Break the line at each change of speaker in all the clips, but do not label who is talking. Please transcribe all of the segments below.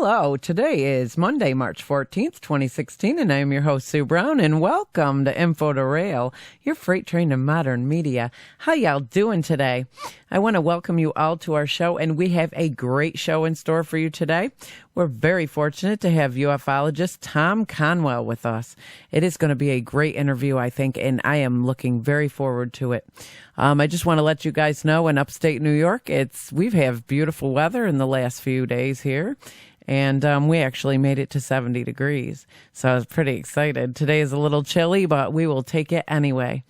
Hello, today is Monday, March 14th, 2016, and I am your host, Sue Brown, and welcome to info2rail, your freight train of modern media. How y'all doing today? I want to welcome you all to our show, and we have a great show in store for you today. We're very fortunate to have UFOlogist Tom Conwell with us. It is going to be a great interview, I think, and I am looking very forward to it. I just want to let you guys know in upstate New York, we've had beautiful weather in the last few days here. And we actually made it to 70 degrees. So I was pretty excited. Today is a little chilly, but we will take it anyway.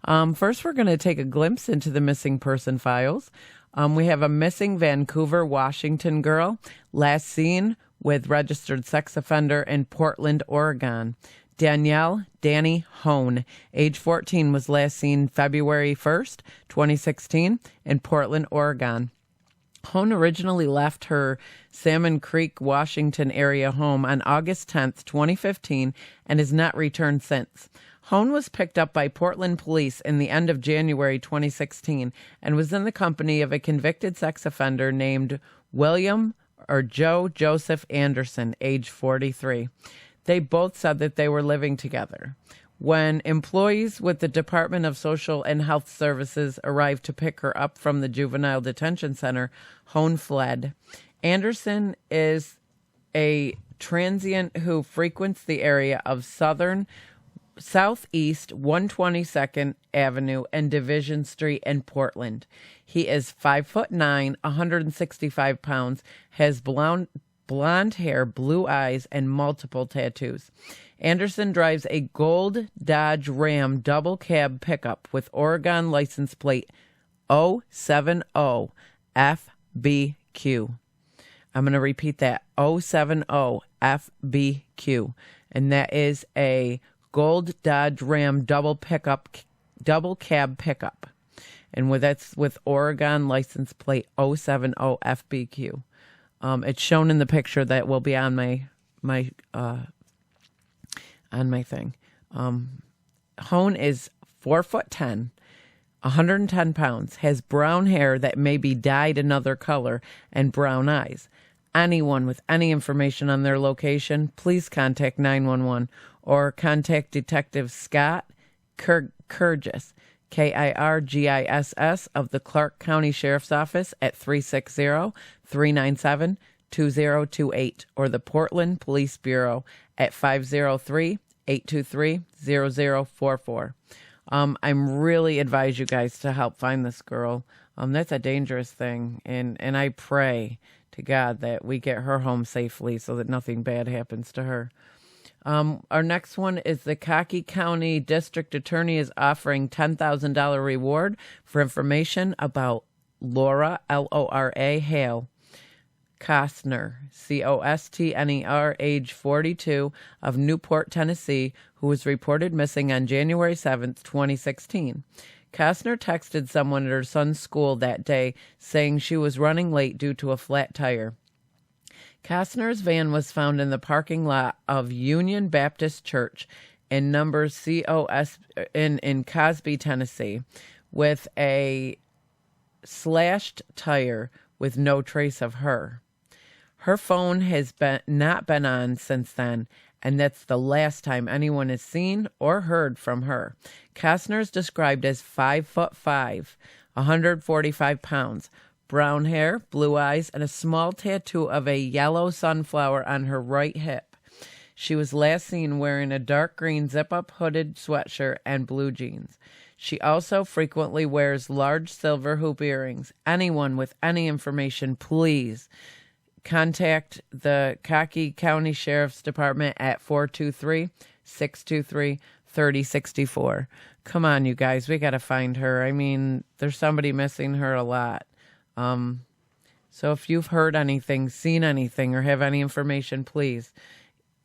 First, we're going to take a glimpse into the missing person files. We have a missing Vancouver, Washington girl, last seen with registered sex offender in Portland, Oregon. Danielle Danny Hone, age 14, was last seen February 1st, 2016, in Portland, Oregon. Hone originally left her Salmon Creek, Washington area home on August 10th, 2015, and has not returned since. Hone was picked up by Portland police in the end of January 2016 and was in the company of a convicted sex offender named William or Joe Joseph Anderson, age 43. They both said that they were living together. When employees with the Department of Social and Health Services arrived to pick her up from the juvenile detention center, Hone fled. Anderson is a transient who frequents the area of Southeast 122nd Avenue and Division Street in Portland. He is 5'9", 165 pounds, has blonde hair, blue eyes, and multiple tattoos. Anderson drives a gold Dodge Ram double cab pickup with Oregon license plate 070 FBQ. I'm going to repeat that, 070 FBQ. And that is a gold Dodge Ram double cab pickup. And that's with Oregon license plate 070 FBQ. It's shown in the picture that will be on my thing. Hone is 4'10", 110 pounds, has brown hair that may be dyed another color, and brown eyes. Anyone with any information on their location, please contact 911 or contact Detective Scott Kirgis, Kirgiss, of the Clark County Sheriff's Office at 360-397-2028 or the Portland Police Bureau at 503-823-0044. I'm really advise you guys to help find this girl. That's a dangerous thing, and I pray to God that we get her home safely so that nothing bad happens to her. Our next one is the Cockey County District Attorney is offering $10,000 reward for information about Laura, Lora, Hale Costner, Costner, age 42, of Newport, Tennessee, who was reported missing on January 7th, 2016. Costner texted someone at her son's school that day saying she was running late due to a flat tire. Costner's van was found in the parking lot of Union Baptist Church in number COS in Cosby, Tennessee, with a slashed tire with no trace of her. Her phone has not been on since then, and that's the last time anyone has seen or heard from her. Costner is described as 5'5", 145 pounds, brown hair, blue eyes, and a small tattoo of a yellow sunflower on her right hip. She was last seen wearing a dark green zip-up hooded sweatshirt and blue jeans. She also frequently wears large silver hoop earrings. Anyone with any information, please contact the Cockey County Sheriff's Department at 423-623-3064. Come on, you guys. We got to find her. I mean, there's somebody missing her a lot. So if you've heard anything, seen anything, or have any information, please,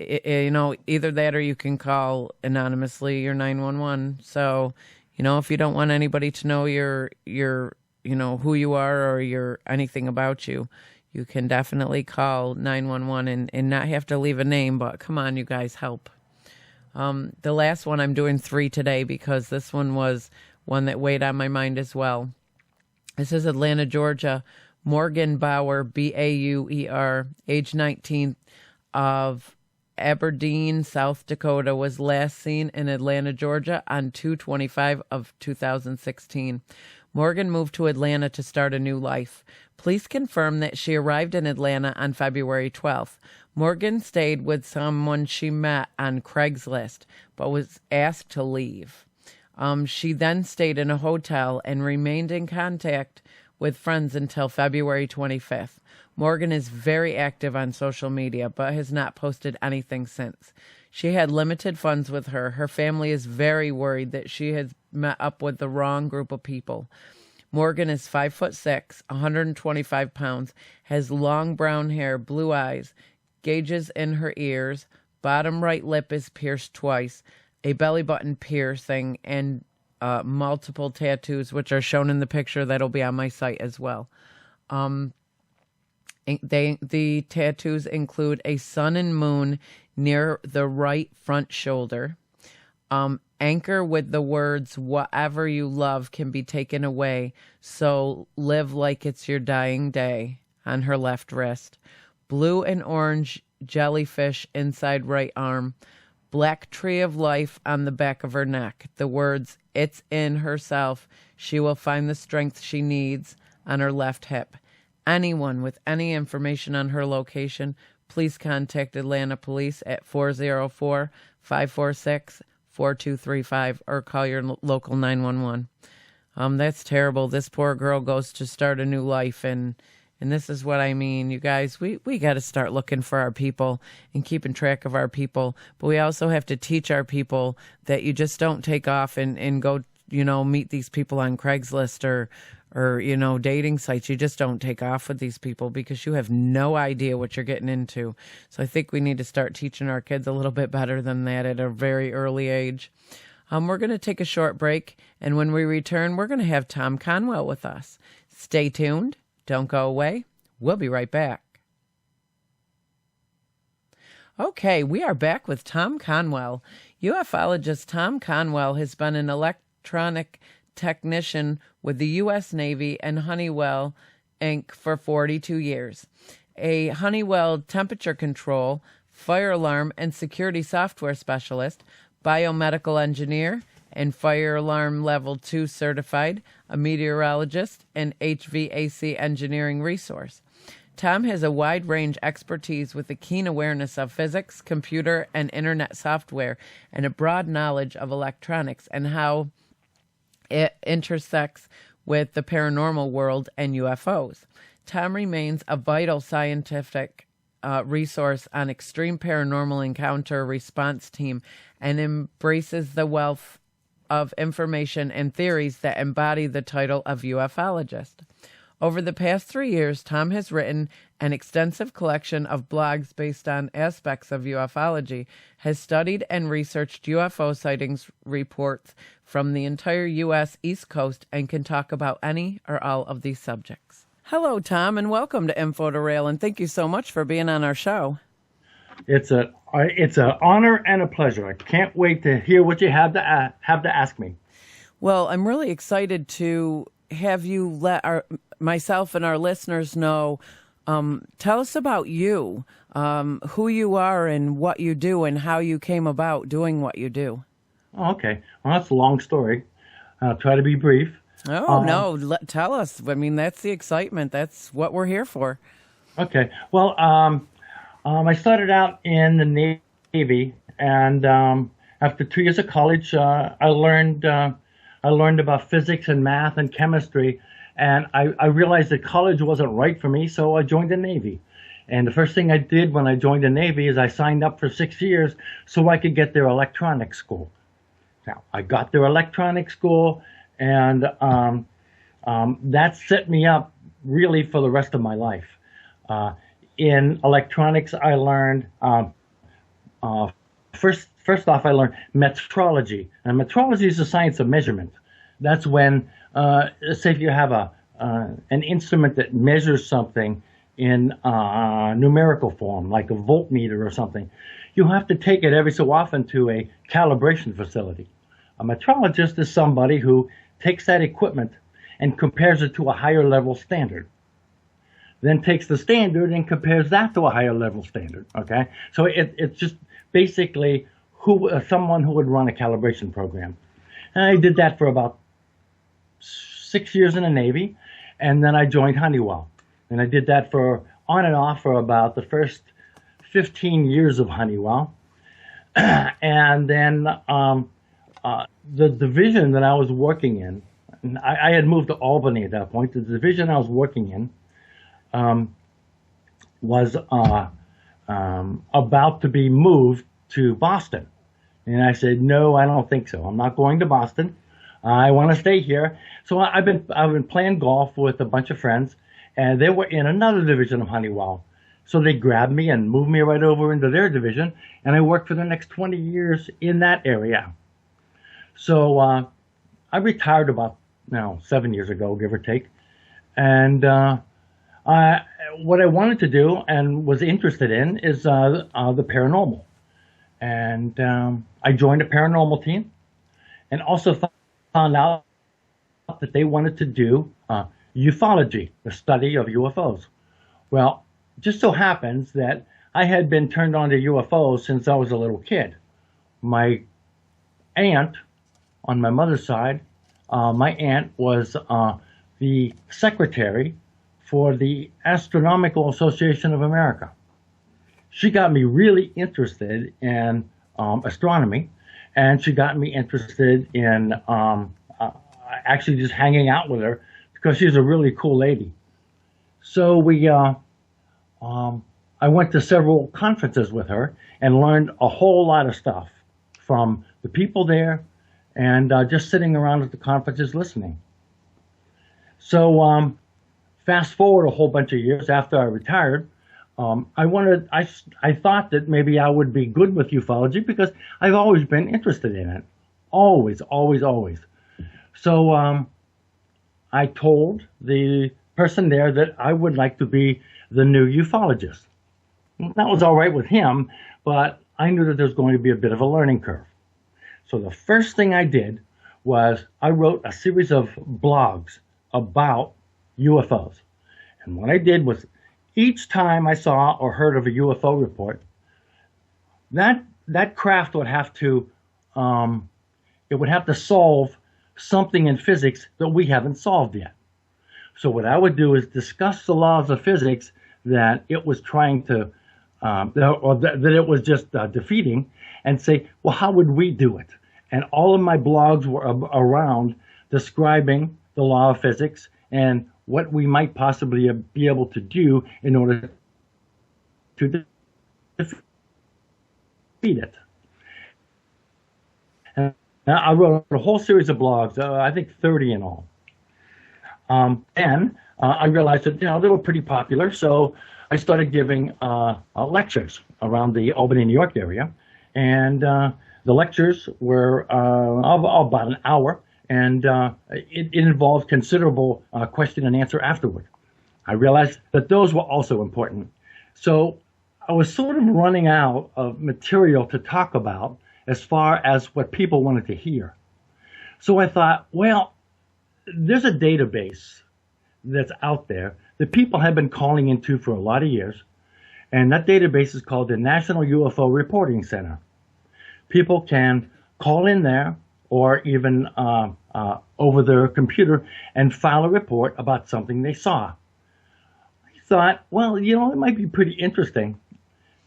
either that or you can call anonymously your 911. So, if you don't want anybody to know your who you are or your anything about you, you can definitely call 911 and not have to leave a name, but come on, you guys, help. The last one, I'm doing 3 today because this one was one that weighed on my mind as well. This is Atlanta, Georgia. Morgan Bauer, Bauer, age 19, of Aberdeen, South Dakota, was last seen in Atlanta, Georgia on 2/25 of 2016. Morgan moved to Atlanta to start a new life. Police confirm that she arrived in Atlanta on February 12th. Morgan stayed with someone she met on Craigslist, but was asked to leave. She then stayed in a hotel and remained in contact with friends until February 25th. Morgan is very active on social media, but has not posted anything since. She had limited funds with her. Her family is very worried that she has met up with the wrong group of people. Morgan is 5'6", 125 pounds, has long brown hair, blue eyes, gauges in her ears, bottom right lip is pierced twice, a belly button piercing, and multiple tattoos, which are shown in the picture that'll be on my site as well. The tattoos include a sun and moon near the right front shoulder, anchor with the words, "Whatever you love can be taken away, so live like it's your dying day," on her left wrist, blue and orange jellyfish inside right arm, black tree of life on the back of her neck, the words, "It's in herself, she will find the strength she needs," on her left hip. Anyone with any information on her location, please contact Atlanta Police at 404-546-4235 or call your local 911. That's terrible. This poor girl goes to start a new life, and this is what I mean. You guys, we got to start looking for our people and keeping track of our people, but we also have to teach our people that you just don't take off and go, meet these people on Craigslist or dating sites. You just don't take off with these people because you have no idea what you're getting into. So I think we need to start teaching our kids a little bit better than that at a very early age. We're going to take a short break, and when we return, we're going to have Tom Conwell with us. Stay tuned. Don't go away. We'll be right back. Okay, we are back with Tom Conwell. UFOlogist Tom Conwell has been an electronic technician with the US Navy and Honeywell, Inc. for 42 years. A Honeywell Temperature Control, fire alarm and security software specialist, Biomedical Engineer, and Fire Alarm Level 2 certified, a meteorologist, and HVAC engineering resource. Tom has a wide range expertise with a keen awareness of physics, computer, and internet software, and a broad knowledge of electronics and how it intersects with the paranormal world and UFOs. Tom remains a vital scientific resource on extreme paranormal encounter response team and embraces the wealth of information and theories that embody the title of UFOlogist. Over the past 3 years, Tom has written an extensive collection of blogs based on aspects of ufology, has studied and researched UFO sightings reports from the entire U.S. East Coast, and can talk about any or all of these subjects. Hello, Tom, and welcome to info2rail, and thank you so much for being on our show.
It's an honor and a pleasure. I can't wait to hear what you have to ask me.
Well, I'm really excited to have you let myself and our listeners know. Tell us about you, who you are and what you do and how you came about doing what you do.
Oh, okay. Well, that's a long story. I'll try to be brief.
Oh, no. Tell us. I mean, that's the excitement. That's what we're here for. Okay.
Well, I started out in the Navy, and after 2 years of college, I learned about physics and math and chemistry, and I realized that college wasn't right for me, so I joined the Navy. And the first thing I did when I joined the Navy is I signed up for 6 years so I could get their electronics school. Now, I got their electronics school, and that set me up really for the rest of my life. In electronics, I learned, first off, I learned metrology. And metrology is the science of measurement. That's when, say if you have an instrument that measures something in numerical form, like a voltmeter or something, you have to take it every so often to a calibration facility. A metrologist is somebody who takes that equipment and compares it to a higher level standard. then takes the standard and compares that to a higher level standard. Okay, so it's just basically someone who would run a calibration program. And I did that for about 6 years in the Navy, and then I joined Honeywell, and I did that for on and off for about the first 15 years of Honeywell, and then the division that I was working in, and I had moved to Albany at that point. The division I was working in was about to be moved to Boston. And I said, no, I don't think so. I'm not going to Boston. I want to stay here. So I've been playing golf with a bunch of friends, and they were in another division of Honeywell. So they grabbed me and moved me right over into their division, and I worked for the next 20 years in that area. So I retired about 7 years ago, give or take. And what I wanted to do and was interested in is the paranormal. And I joined a paranormal team, and also found out that they wanted to do UFOlogy, the study of UFOs. Well, it just so happens that I had been turned on to UFOs since I was a little kid. My aunt, on my mother's side, my aunt was the secretary for the Astronomical Association of America. She got me really interested in astronomy, and she got me interested in actually just hanging out with her because she's a really cool lady. So I went to several conferences with her and learned a whole lot of stuff from the people there and just sitting around at the conferences listening. So fast forward a whole bunch of years after I retired, I thought that maybe I would be good with ufology because I've always been interested in it. Always, always, always. So I told the person there that I would like to be the new ufologist. That was all right with him, but I knew that there was going to be a bit of a learning curve. So the first thing I did was I wrote a series of blogs about UFOs. And what I did was each time I saw or heard of a UFO report, that craft would have to solve something in physics that we haven't solved yet. So what I would do is discuss the laws of physics that it was trying to, that it was just defeating, and say, well, how would we do it? And all of my blogs were around describing the law of physics and what we might possibly be able to do in order to defeat it. And I wrote a whole series of blogs, I think 30 in all. Then I realized that they were pretty popular, so I started giving lectures around the Albany, New York area, and the lectures were about an hour, and it involved considerable question and answer afterward. I realized that those were also important. So I was sort of running out of material to talk about as far as what people wanted to hear. So I thought, well, there's a database that's out there that people have been calling into for a lot of years, and that database is called the National UFO Reporting Center. People can call in there or even over their computer and file a report about something they saw. I thought, well, it might be pretty interesting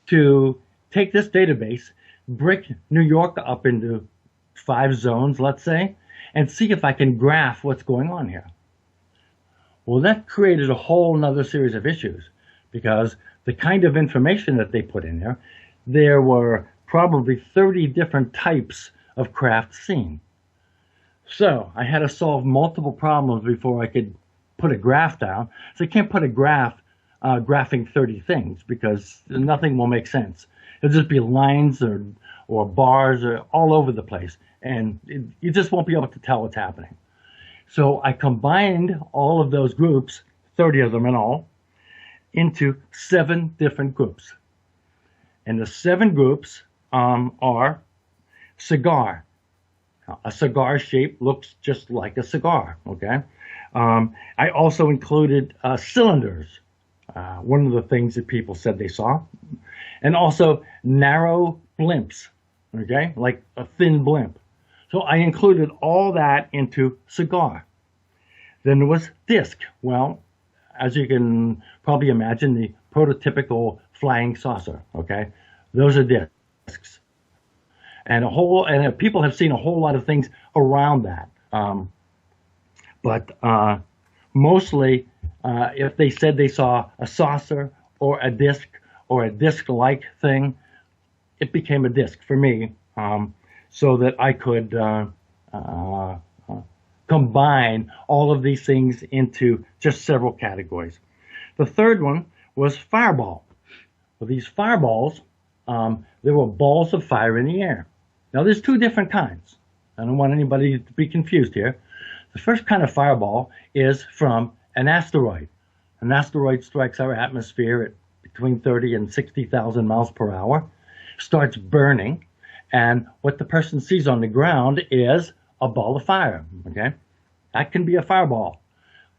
to take this database, break New York up into 5 zones, let's say, and see if I can graph what's going on here. Well, that created a whole nother series of issues because the kind of information that they put in there were probably 30 different types of craft seen. So I had to solve multiple problems before I could put a graph down. So you can't put a graph graphing 30 things because nothing will make sense. It'll just be lines or bars or all over the place, and you just won't be able to tell what's happening. So I combined all of those groups, 30 of them in all, into 7 different groups. And the 7 groups are cigar. Now, a cigar shape looks just like a cigar, okay? I also included cylinders. one of the things that people said they saw. And also narrow blimps, okay, like a thin blimp. So I included all that into cigar. Then there was disc. Well, as you can probably imagine, the prototypical flying saucer, okay? Those are discs. And people have seen a whole lot of things around that. But mostly, if they said they saw a saucer or a disc-like thing, it became a disc for me, so that I could combine all of these things into just several categories. The third one was fireball. Well, these fireballs, there were balls of fire in the air. Now, there's two different kinds. I don't want anybody to be confused here. The first kind of fireball is from an asteroid. An asteroid strikes our atmosphere at between 30 and 60,000 miles per hour, starts burning, and what the person sees on the ground is a ball of fire, okay? That can be a fireball.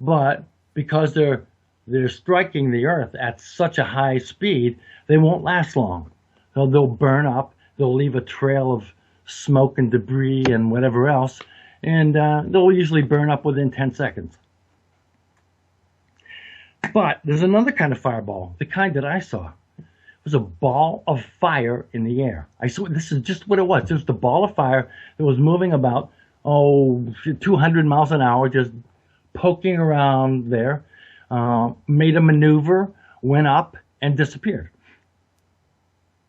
But because they're striking the earth at such a high speed, they won't last long. So they'll burn up, they'll leave a trail of smoke and debris and whatever else, and they'll usually burn up within 10 seconds. But there's another kind of fireball, the kind that I saw. It was a ball of fire in the air. I saw, this is just what it was. It was the ball of fire that was moving about, 200 miles an hour, just poking around there, made a maneuver, went up, and disappeared.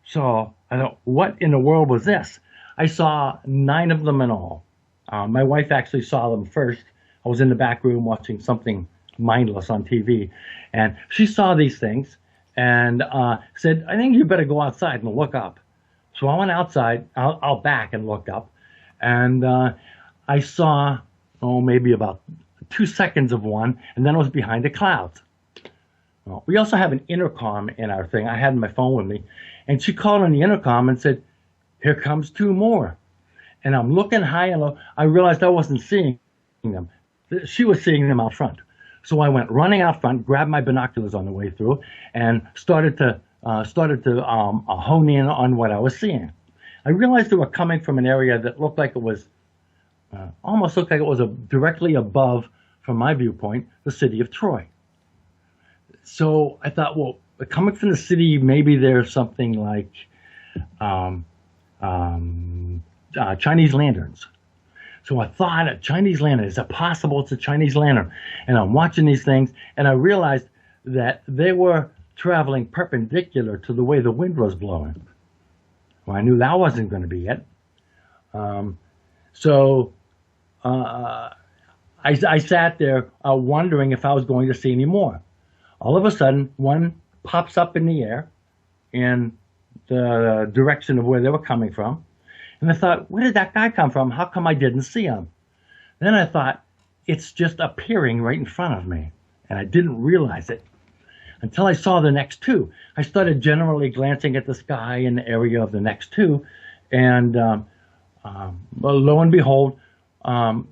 So I thought, what in the world was this? I saw 9 of them in all. My wife actually saw them first. I was in the back room watching something mindless on TV, and she saw these things and said, I think you better go outside and look up. So I went outside, out back, and looked up, and I saw, maybe about 2 seconds of one, and then it was behind the clouds. Well, we also have an intercom in our thing. I had my phone with me, and she called on the intercom and said, here comes 2 more. And I'm looking high and low. I realized I wasn't seeing them. She was seeing them out front. So I went running out front, grabbed my binoculars on the way through, and started to hone in on what I was seeing. I realized they were coming from an area that looked like it was, almost looked like it was directly above, from my viewpoint, the city of Troy. So I thought, well, coming from the city, maybe there's something like Chinese lanterns. So I thought, a Chinese lantern, is it possible it's a Chinese lantern? And I'm watching these things, and I realized that they were traveling perpendicular to the way the wind was blowing. Well, I knew that wasn't going to be it. So I sat there wondering if I was going to see any more. All of a sudden, one pops up in the air in the direction of where they were coming from. And I thought, where did that guy come from? How come I didn't see him? Then I thought, it's just appearing right in front of me. And I didn't realize it until I saw the next 2. I started generally glancing at the sky in the area of the next 2. And lo and behold,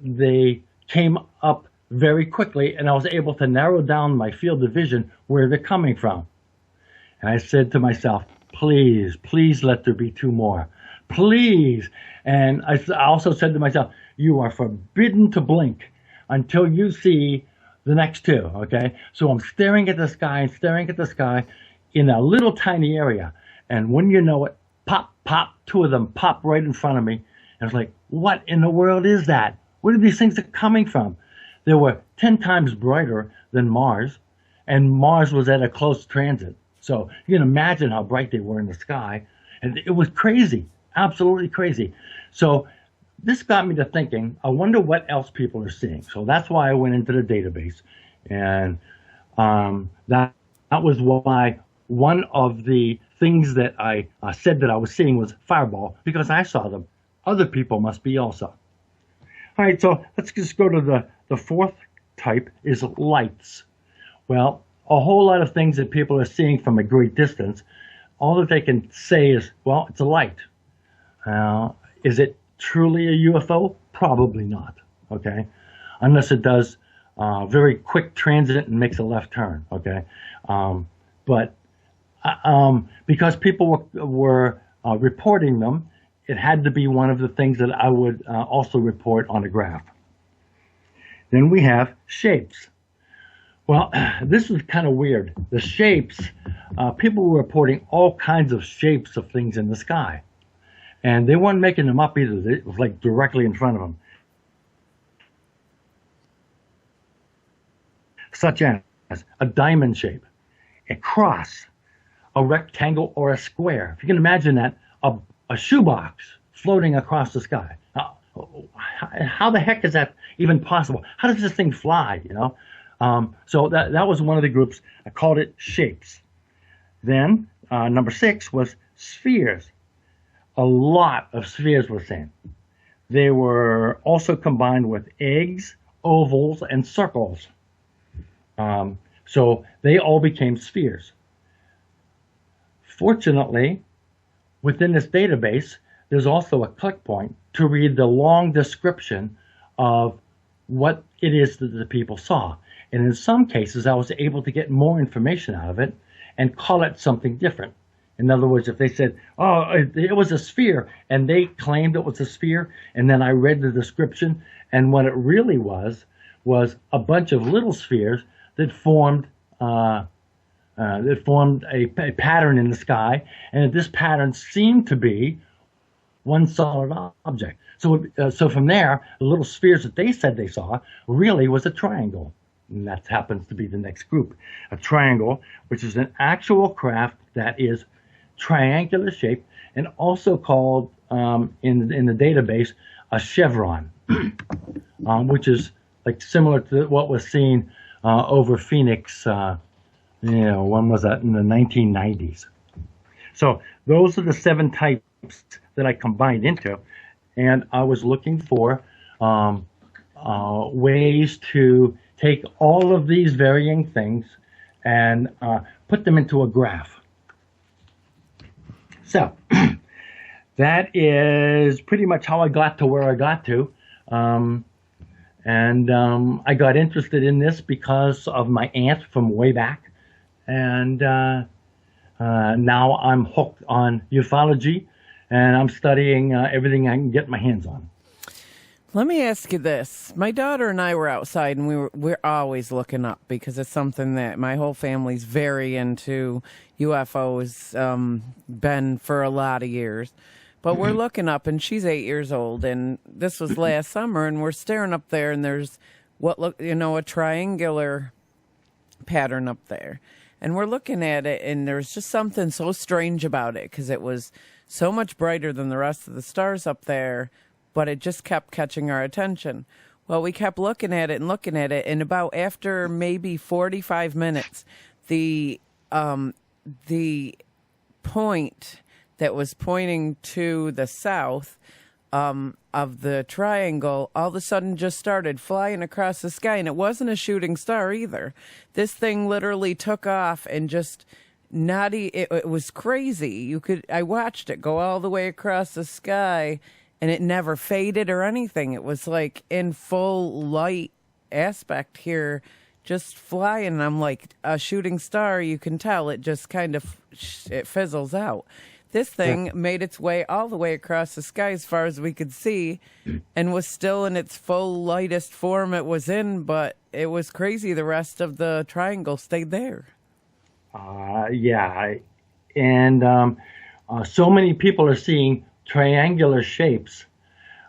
they came up very quickly, and I was able to narrow down my field of vision where they're coming from. And I said to myself, please, please let there be 2 more. Please. And I also said to myself, you are forbidden to blink until you see the next 2, okay? So I'm staring at the sky and staring at the sky in a little tiny area. And when you know it, pop, pop, 2 of them pop right in front of me. And I was like, what in the world is that? Where are these things coming from? They were 10 times brighter than Mars, and Mars was at a close transit. So you can imagine how bright they were in the sky. And it was crazy. Absolutely crazy. So this got me to thinking, I wonder what else people are seeing. So that's why I went into the database. And that was why one of the things that I said that I was seeing was fireball, because I saw them. Other people must be also. All right, so let's just go to the 4th type is lights. Well, a whole lot of things that people are seeing from a great distance, all that they can say is, well, it's a light. Is it truly a UFO? Probably not, okay? Unless it does very quick transit and makes a left turn. Okay, but because people were reporting them, it had to be one of the things that I would also report on a graph. Then we have shapes. Well, this is kind of weird. The shapes, people were reporting all kinds of shapes of things in the sky. And they weren't making them up either. It was like directly in front of them. Such as a diamond shape, a cross, a rectangle, or a square. If you can imagine that, a shoebox floating across the sky. How the heck is that even possible? How does this thing fly, you know? So that was one of the groups. I called it shapes. Then number 6 was spheres. A lot of spheres were seen. They were also combined with eggs, ovals, and circles. So they all became spheres. Fortunately, within this database, there's also a click point to read the long description of what it is that the people saw. And in some cases, I was able to get more information out of it and call it something different. In other words, if they said, oh, it was a sphere, and they claimed it was a sphere, and then I read the description, and what it really was a bunch of little spheres that formed a pattern in the sky, and this pattern seemed to be one solid object. So from there, the little spheres that they said they saw really was a triangle. And that happens to be the next group. A triangle, which is an actual craft that is triangular shape and also called in the database a chevron, which is like similar to what was seen over Phoenix. When was that? In the 1990s. So those are the 7 types that I combined into, and I was looking for ways to take all of these varying things and put them into a graph. So that is pretty much how I got to where I got to. I got interested in this because of my aunt from way back. And now I'm hooked on ufology, and I'm studying everything I can get my hands on.
Let me ask you this. My daughter and I were outside, and we're always looking up because it's something that my whole family's very into. UFOs, been for a lot of years. But we're looking up, and she's 8 years old, and this was last summer, and we're staring up there, and there's a triangular pattern up there. And we're looking at it, and there's just something so strange about it because it was so much brighter than the rest of the stars up there, but it just kept catching our attention. Well, we kept looking at it, and about after maybe 45 minutes, the point that was pointing to the south of the triangle all of a sudden just started flying across the sky, and it wasn't a shooting star either. This thing literally took off and just it was crazy. I watched it go all the way across the sky, and it never faded or anything. It was like in full light aspect here, just flying. And I'm like, a shooting star, you can tell it just kind of it fizzles out. This thing made its way all the way across the sky as far as we could see, and was still in its full lightest form it was in, but it was crazy. The rest of the triangle stayed there.
So many people are seeing triangular shapes,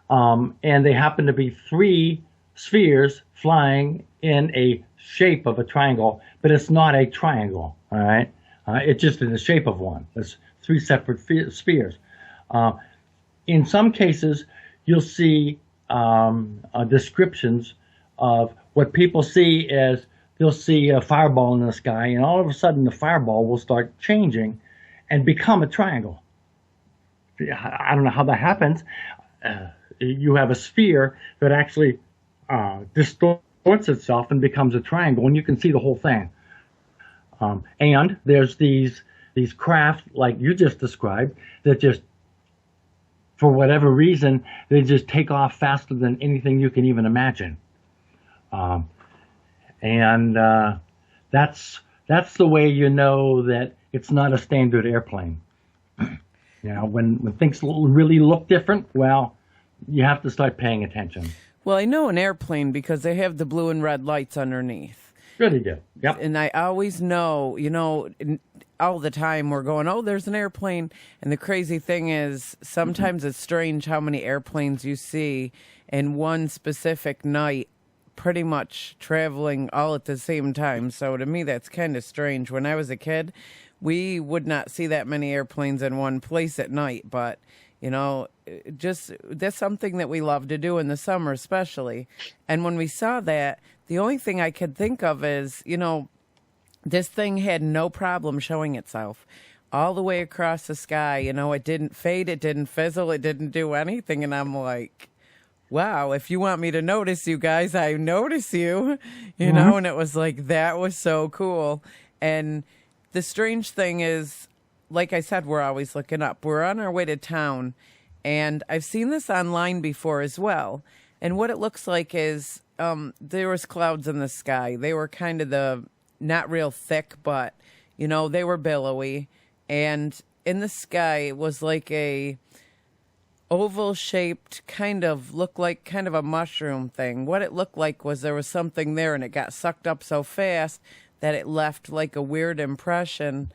and they happen to be 3 spheres flying in a shape of a triangle, but it's not a triangle, all right? It's just in the shape of one. It's 3 separate spheres. In some cases, you'll see descriptions of what people see as they'll see a fireball in the sky, and all of a sudden the fireball will start changing and become a triangle. I don't know how that happens. You have a sphere that actually distorts itself and becomes a triangle, and you can see the whole thing. And there's these craft, like you just described, that just, for whatever reason, they just take off faster than anything you can even imagine. and that's the way you know that it's not a standard airplane. When things really look different, well, you have to start paying attention.
Well, I know an airplane because they have the blue and red lights underneath.
Sure they do. Yep.
And I always know, all the time we're going, oh, there's an airplane. And the crazy thing is, sometimes it's strange how many airplanes you see in one specific night, pretty much traveling all at the same time. So to me, that's kind of strange. When I was a kid, we would not see that many airplanes in one place at night. But, just that's something that we love to do in the summer, especially. And when we saw that, the only thing I could think of is, this thing had no problem showing itself all the way across the sky. It didn't fade, it didn't fizzle, it didn't do anything. And I'm like, wow, if you want me to notice you guys, I notice you, know, and it was like, that was so cool. And the strange thing is, like I said, we're always looking up. We're on our way to town, and I've seen this online before as well. And what it looks like is there was clouds in the sky. They were kind of not real thick, but, they were billowy. And in the sky was like a oval-shaped looked like kind of a mushroom thing. What it looked like was there was something there, and it got sucked up so fast that it left like a weird impression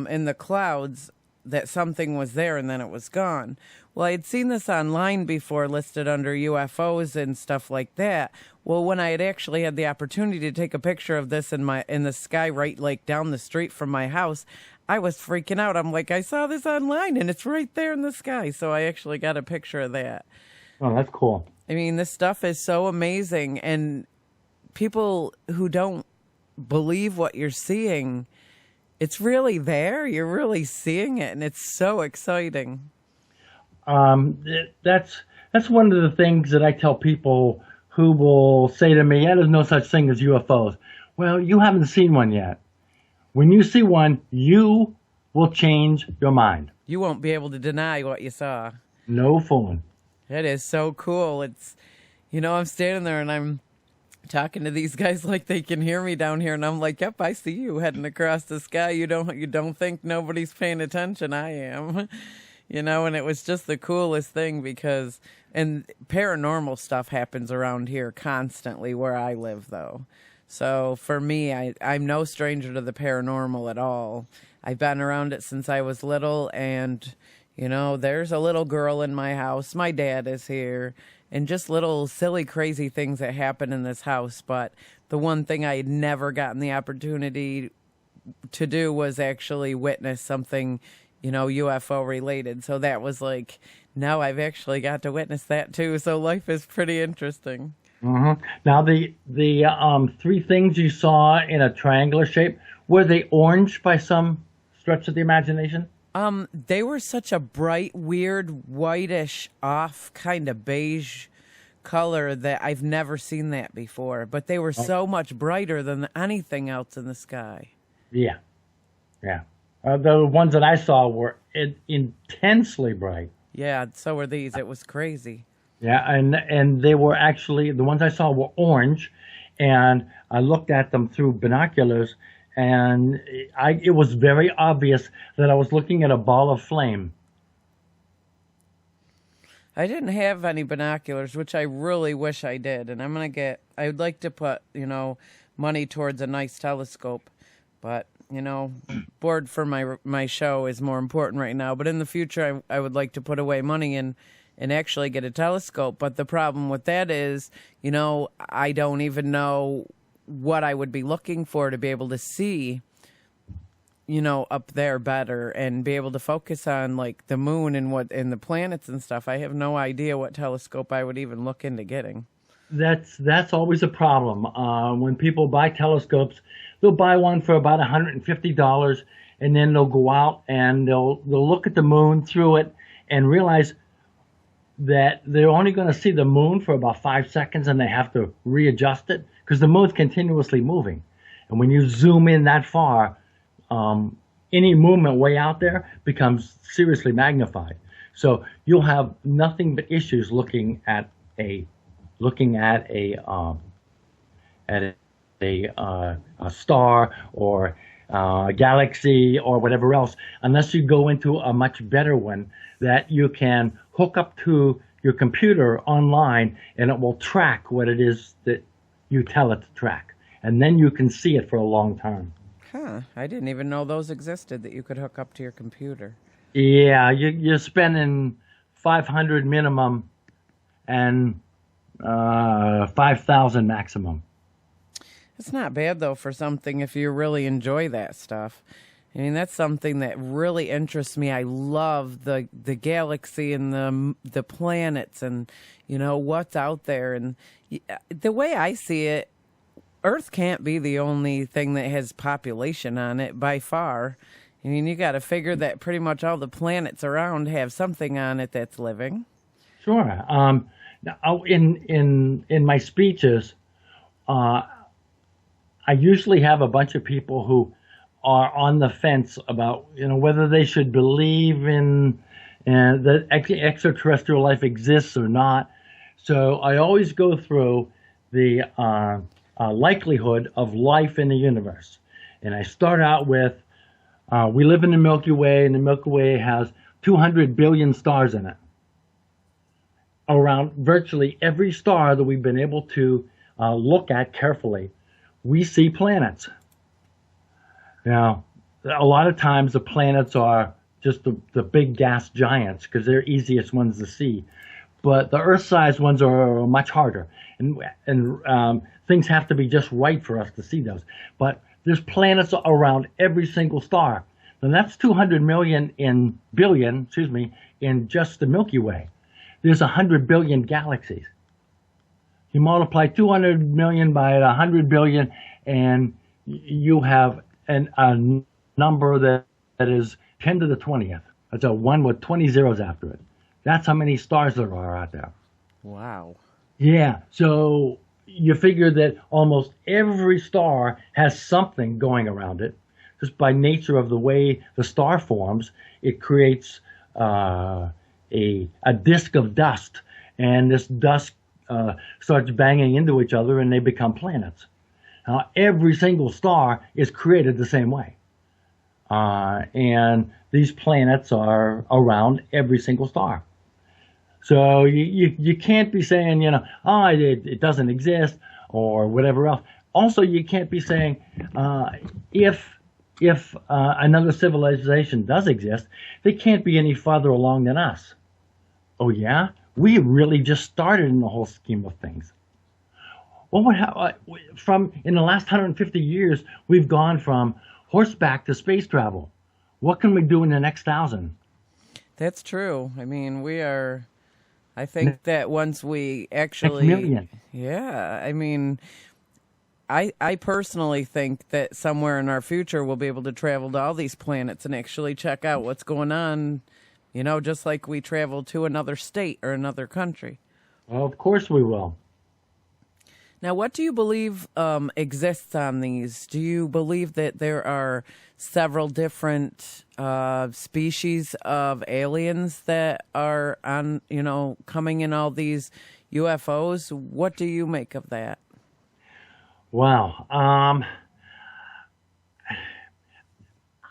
in the clouds that something was there, and then it was gone. Well, I had seen this online before, listed under UFOs and stuff like that. Well, when I had actually had the opportunity to take a picture of this in the sky right like down the street from my house, I was freaking out. I'm like, I saw this online and it's right there in the sky. So I actually got a picture of that.
Oh, that's cool.
I mean, this stuff is so amazing, and people who don't believe what you're seeing, it's really there. You're really seeing it, and it's so exciting.
That's one of the things that I tell people who will say to me, yeah, there's no such thing as UFOs. Well, you haven't seen one yet. When you see one, you will change your mind.
You won't be able to deny what you saw.
No fooling.
It is so cool. It's, I'm standing there and I'm talking to these guys like they can hear me down here, and I'm like, yep, I see you heading across the sky. You don't think nobody's paying attention? I am. And it was just the coolest thing because, and paranormal stuff happens around here constantly where I live, though. So for me, I'm no stranger to the paranormal at all. I've been around it since I was little, and, there's a little girl in my house. My dad is here, and just little silly, crazy things that happen in this house. But the one thing I had never gotten the opportunity to do was actually witness something, UFO related. So that was like, now I've actually got to witness that too. So life is pretty interesting.
Mm-hmm. Now, the three things you saw in a triangular shape, were they orange by some stretch of the imagination?
They were such a bright, weird, whitish, off kind of beige color that I've never seen that before. But they were so much brighter than anything else in the sky. Yeah. The ones that I saw were intensely bright. Yeah, so were these. It was crazy.
Yeah, and they were actually, the ones I saw were orange, and I looked at them through binoculars, and it was very obvious that I was looking at a ball of flame.
I didn't have any binoculars, which I really wish I did, and I would like to put, money towards a nice telescope, but, board for my show is more important right now, but in the future I would like to put away money and actually get a telescope. But the problem with that is, I don't even know what I would be looking for to be able to see, up there better and be able to focus on like the moon and the planets and stuff. I have no idea what telescope I would even look into getting.
That's always a problem. When people buy telescopes, they'll buy one for about $150, and then they'll go out and they'll look at the moon through it and realize that they're only going to see the moon for about 5 seconds, and they have to readjust it because the moon's continuously moving. And when you zoom in that far, any movement way out there becomes seriously magnified. So you'll have nothing but issues looking at a a star or a galaxy or whatever else, unless you go into a much better one that you can hook up to your computer online and it will track what it is that you tell it to track. And then you can see it for a long time.
Huh. I didn't even know those existed that you could hook up to your computer.
Yeah, you're spending 500 minimum and 5,000 maximum.
It's not bad, though, for something if you really enjoy that stuff. I mean, that's something that really interests me. I love the galaxy and the planets and, what's out there. And the way I see it, Earth can't be the only thing that has population on it by far. I mean, you got to figure that pretty much all the planets around have something on it that's living.
Sure. In my speeches, I usually have a bunch of people who are on the fence about, whether they should believe in that extraterrestrial life exists or not. So I always go through the likelihood of life in the universe. And I start out with, we live in the Milky Way, and the Milky Way has 200 billion stars in it. Around virtually every star that we've been able to look at carefully, we see planets. Now, a lot of times the planets are just the big gas giants because they're easiest ones to see. But the Earth-sized ones are much harder. And things have to be just right for us to see those. But there's planets around every single star. And that's 200 million in just the Milky Way. There's 100 billion galaxies. You multiply 200 million by 100 billion, and you have a number that is 10 to the 20th. That's a 1 with 20 zeros after it. That's how many stars there are out there.
Wow.
Yeah, so you figure that almost every star has something going around it. Just by nature of the way the star forms, it creates a disk of dust, and this dust starts banging into each other, and they become planets. Now, every single star is created the same way, and these planets are around every single star. So you can't be saying, it doesn't exist or whatever else. Also, you can't be saying if another civilization does exist, they can't be any farther along than us. Oh yeah, we really just started in the whole scheme of things. Well, in the last 150 years, we've gone from horseback to space travel. What can we do in the next 1,000?
That's true. I mean, I think that once we actually,
next million.
Yeah, I mean, I personally think that somewhere in our future we'll be able to travel to all these planets and actually check out what's going on, just like we travel to another state or another country.
Well, of course we will.
Now, what do you believe exists on these? Do you believe that there are several different species of aliens that are on, coming in all these UFOs? What do you make of that?
Wow.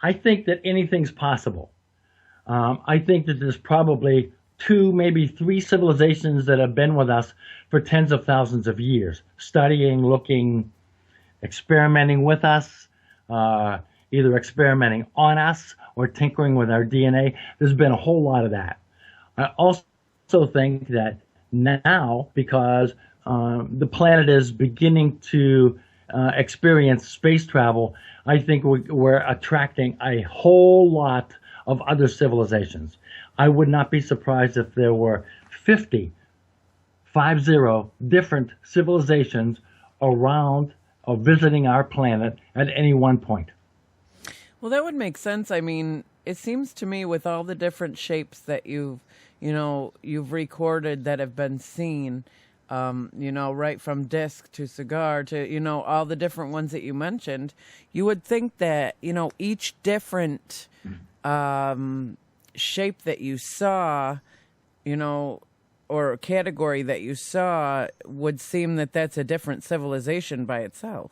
I think that anything's possible. I think that there's probably 2, maybe 3 civilizations that have been with us for tens of thousands of years, studying, looking, experimenting with us, either experimenting on us or tinkering with our DNA. There's been a whole lot of that. I also think that now, because the planet is beginning to experience space travel, I think we're attracting a whole lot of other civilizations. I would not be surprised if there were 50 different civilizations around or visiting our planet at any one point.
Well, that would make sense. I mean, it seems to me with all the different shapes that you've recorded that have been seen, right from disc to cigar to, all the different ones that you mentioned, you would think that, each different shape that you saw, or category that you saw would seem that that's a different civilization by itself.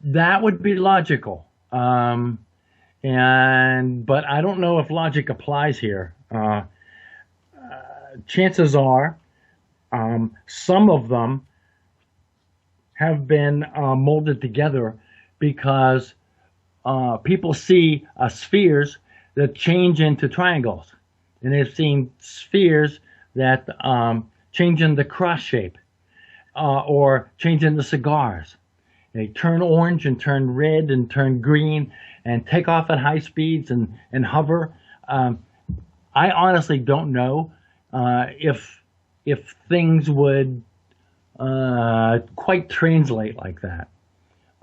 That would be logical. But I don't know if logic applies here. Chances are, some of them have been molded together because people see spheres that change into triangles, and they've seen spheres that change into cross shape or change into cigars. They turn orange and turn red and turn green and take off at high speeds and hover. I honestly don't know if things would quite translate like that.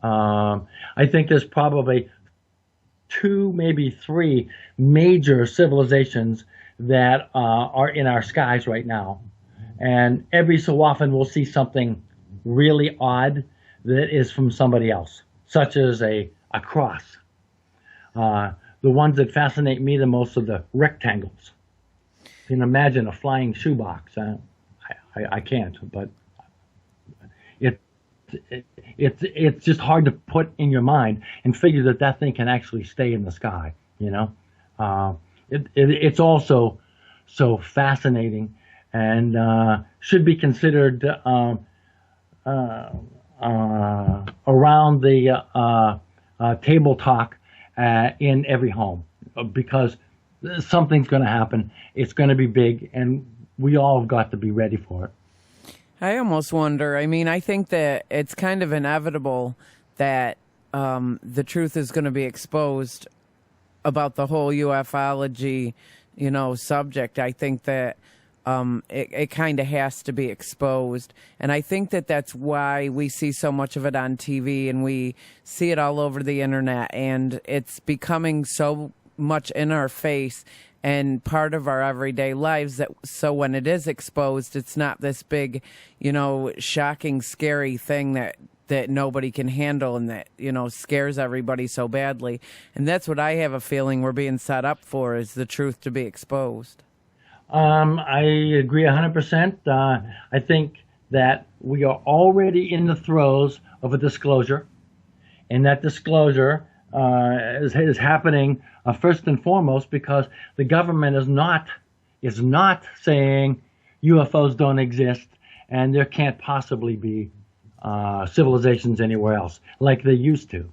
I think there's probably 2, maybe 3 major civilizations that are in our skies right now. And every so often we'll see something really odd that is from somebody else, such as a cross. The ones that fascinate me the most are the rectangles. You can imagine a flying shoebox. I can't, but it's just hard to put in your mind and figure that thing can actually stay in the sky. It's also so fascinating and should be considered around the table talk in every home, because something's going to happen. It's going to be big, and we all have got to be ready for it.
I almost wonder, I think that it's kind of inevitable that the truth is going to be exposed about the whole UFOlogy, subject. I think that it kind of has to be exposed. And I think that that's why we see so much of it on TV and we see it all over the internet. And it's becoming so much in our face and part of our everyday lives so when it is exposed, it's not this big, shocking, scary thing that nobody can handle and that, scares everybody so badly. And that's what I have a feeling we're being set up for, is the truth to be exposed.
I agree 100%. I think that we are already in the throes of a disclosure, and that disclosure is happening first and foremost because the government is not saying UFOs don't exist and there can't possibly be civilizations anywhere else like they used to.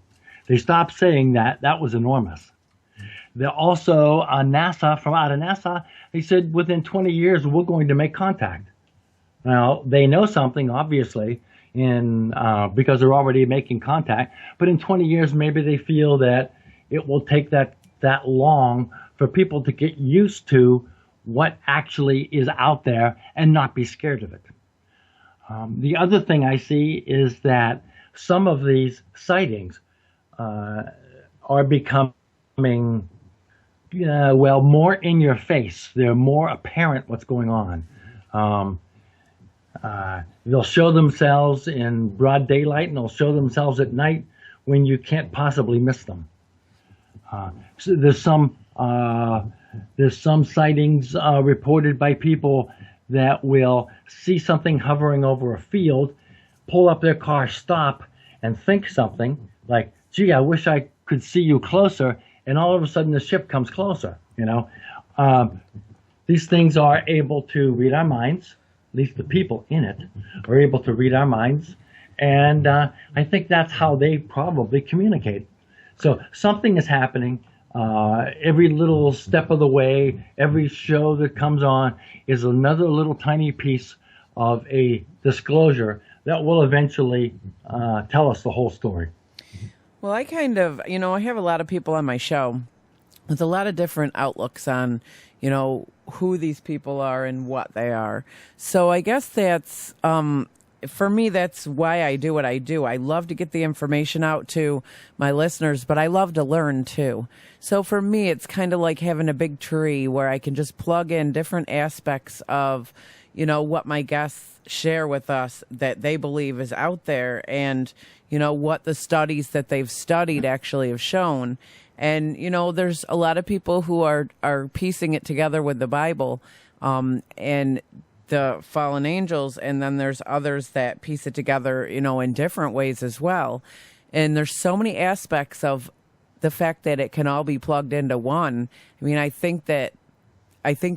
They stopped saying that. That was enormous. They're also NASA, from out of NASA, they said within 20 years we're going to make contact. Now, they know something, obviously, because they're already making contact, but in 20 years maybe they feel that it will take that long for people to get used to what actually is out there and not be scared of it. The other thing I see is that some of these sightings are becoming more in your face. They're more apparent what's going on. They'll show themselves in broad daylight and they'll show themselves at night when you can't possibly miss them. So there's some sightings reported by people that will see something hovering over a field, pull up their car, stop, and think something like, gee, I wish I could see you closer, and all of a sudden the ship comes closer, These things are able to read our minds, at least the people in it are able to read our minds, and I think that's how they probably communicate. So something is happening. Every little step of the way, every show that comes on is another little tiny piece of a disclosure that will eventually tell us the whole story.
Well, I kind of, I have a lot of people on my show with a lot of different outlooks on, who these people are and what they are. So I guess that's, for me, that's why I do what I do. I love to get the information out to my listeners, but I love to learn too. So for me, it's kind of like having a big tree where I can just plug in different aspects of, what my guests share with us that they believe is out there and, what the studies that they've studied actually have shown. And, there's a lot of people who are piecing it together with the Bible, and the fallen angels, and then there's others that piece it together, in different ways as well. And there's so many aspects of the fact that it can all be plugged into one. I mean, I think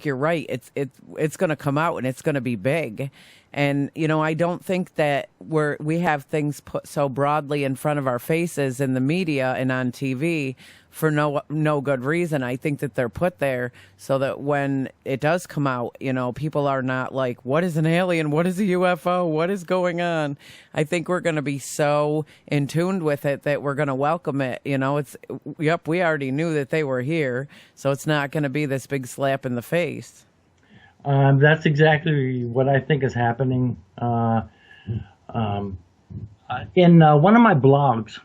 you're right. It's going to come out and it's going to be big. And, I don't think that we have things put so broadly in front of our faces in the media and on TV for no good reason. I think that they're put there so that when it does come out, people are not like, what is an alien? What is a UFO? What is going on? I think we're going to be so in tune with it that we're going to welcome it. We already knew that they were here, so it's not going to be this big slap in the face.
That's exactly what I think is happening. In one of my blogs,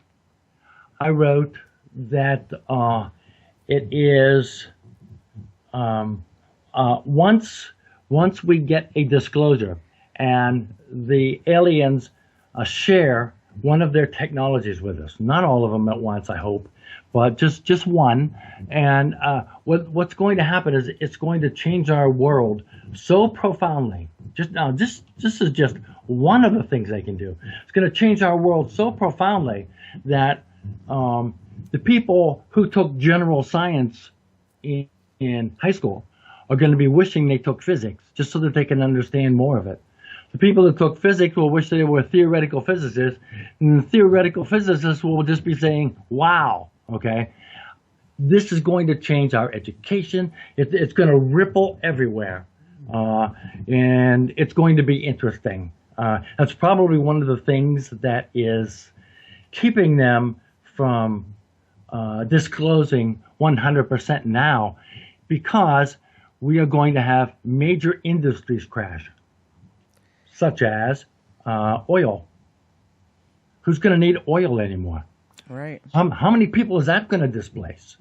I wrote that it is once we get a disclosure and the aliens share one of their technologies with us, not all of them at once, I hope, but just one. And what's going to happen is it's going to change our world so profoundly. This is just one of the things they can do. It's going to change our world so profoundly that the people who took general science in high school are going to be wishing they took physics just so that they can understand more of it. The people that took physics will wish they were theoretical physicists, and the theoretical physicists will just be saying, wow, okay? This is going to change our education. It's going to ripple everywhere, and it's going to be interesting. That's probably one of the things that is keeping them from disclosing 100% now, because we are going to have major industries crash, such as oil. Who's going to need oil anymore?
Right.
How many people is that going to displace?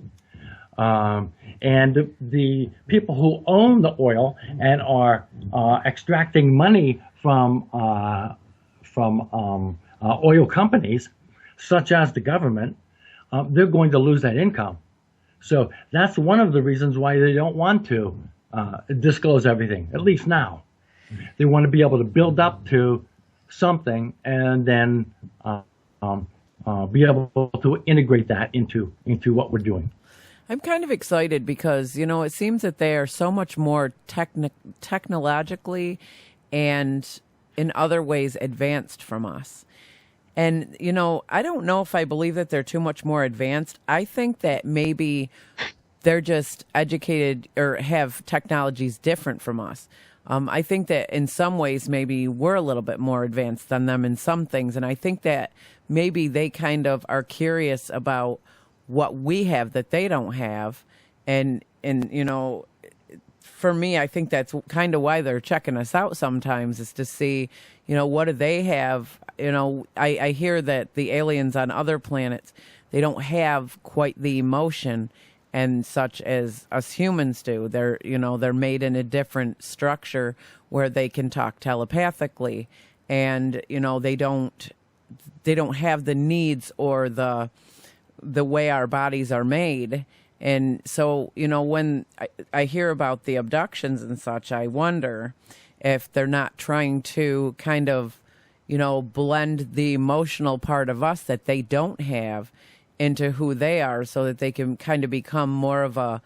And the people who own the oil and are extracting money from oil companies, such as the government, they're going to lose that income. So that's one of the reasons why they don't want to disclose everything, at least now. They want to be able to build up to something and then be able to integrate that into what we're doing.
I'm kind of excited because, it seems that they are so much more technologically and in other ways advanced from us. And, I don't know if I believe that they're too much more advanced. I think that maybe they're just educated or have technologies different from us. I think that in some ways maybe we're a little bit more advanced than them in some things. And I think that maybe they kind of are curious about what we have that they don't have. And for me, I think that's kind of why they're checking us out sometimes, is to see, what do they have? I hear that the aliens on other planets, they don't have quite the emotion and such as us humans do. They're made in a different structure where they can talk telepathically, and they don't have the needs or the way our bodies are made. And so when I hear about the abductions and such, I wonder if they're not trying to kind of blend the emotional part of us that they don't have into who they are, so that they can kind of become more of a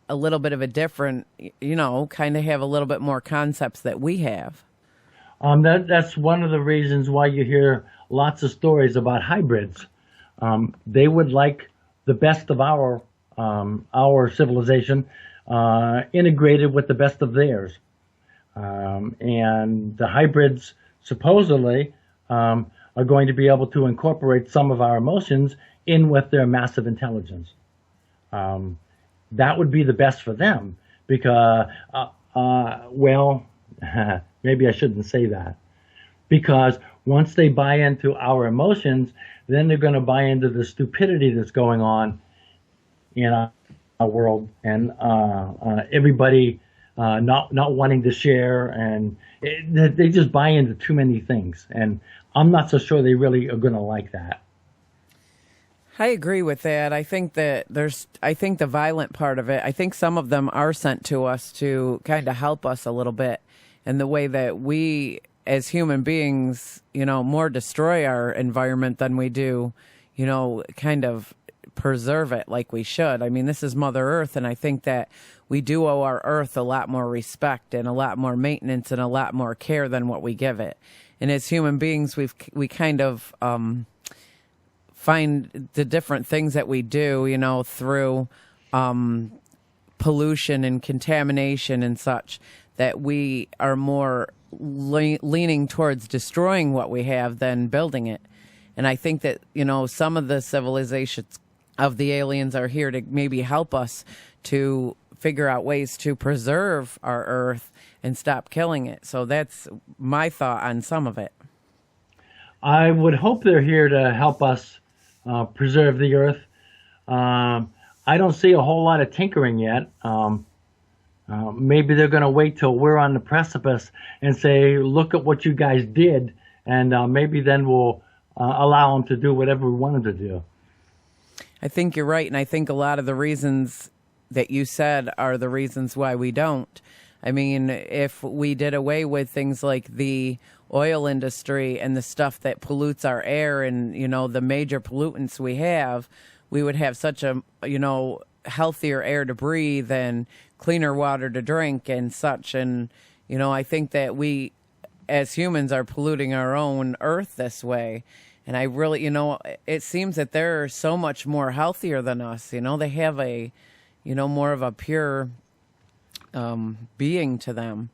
little bit of a different, kind of have a little bit more concepts that we have.
That's one of the reasons why you hear lots of stories about hybrids. They would like the best of our civilization integrated with the best of theirs. And the hybrids supposedly are going to be able to incorporate some of our emotions in with their massive intelligence. That would be the best for them, because, maybe I shouldn't say that. Because once they buy into our emotions, then they're going to buy into the stupidity that's going on in our world, and everybody not wanting to share, and they just buy into too many things. And I'm not so sure they really are going to like that.
I agree with that. I think that I think the violent part of it, I think some of them are sent to us to kind of help us a little bit in the way that we as human beings, more destroy our environment than we do, kind of preserve it like we should. I mean, this is Mother Earth, and I think that we do owe our Earth a lot more respect and a lot more maintenance and a lot more care than what we give it. And as human beings, we kind of find the different things that we do, through pollution and contamination and such, that we are more leaning towards destroying what we have than building it. And I think that, some of the civilizations of the aliens are here to maybe help us to figure out ways to preserve our Earth and stop killing it. So that's my thought on some of it.
I would hope they're here to help us preserve the Earth. I don't see a whole lot of tinkering yet. Maybe they're going to wait till we're on the precipice and say, look at what you guys did, and maybe then we'll allow them to do whatever we want them to do.
I think you're right, and I think a lot of the reasons that you said are the reasons why we don't. I mean, if we did away with things like the oil industry and the stuff that pollutes our air and, the major pollutants we have, we would have such a, healthier air to breathe and cleaner water to drink and such. And, I think that we, as humans, are polluting our own Earth this way. And I really, it seems that they're so much more healthier than us. They have a, more of a pure being to them.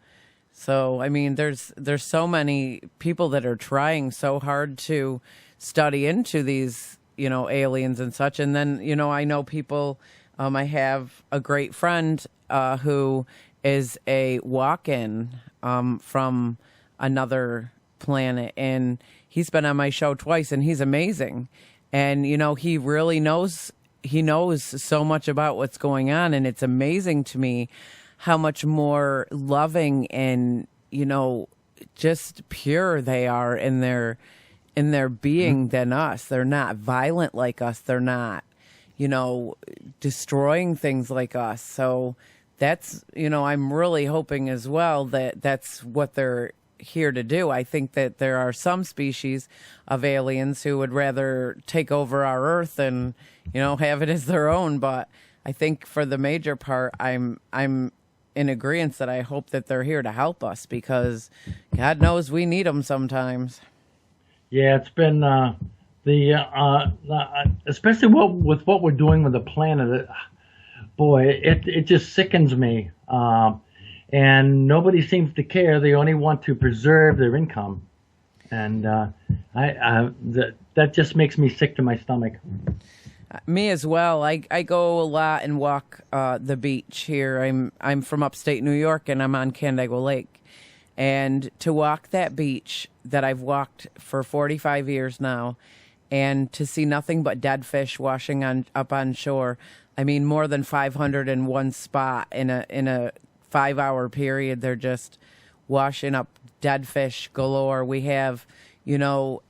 So, I mean, there's so many people that are trying so hard to study into these, aliens and such. And then, I know people, I have a great friend who is a walk-in from another planet, and he's been on my show twice, and he's amazing. And, he really knows so much about what's going on, and it's amazing to me how much more loving and, just pure they are in their being than us. They're not violent like us. They're not, destroying things like us. So that's, I'm really hoping as well that that's what they're here to do. I think that there are some species of aliens who would rather take over our Earth and, have it as their own. But I think for the major part, I'm in agreement that I hope that they're here to help us, because God knows we need them sometimes.
Yeah, it's been especially with what we're doing with the planet. Boy, it just sickens me. And nobody seems to care. They only want to preserve their income, and that just makes me sick to my stomach.
Me as well. I go a lot and walk the beach here. I'm from upstate New York, and I'm on Canandaigua Lake. And to walk that beach that I've walked for 45 years now, and to see nothing but dead fish washing up on shore. I mean, more than 500 in one spot in a 5-hour period. They're just washing up dead fish galore. We have,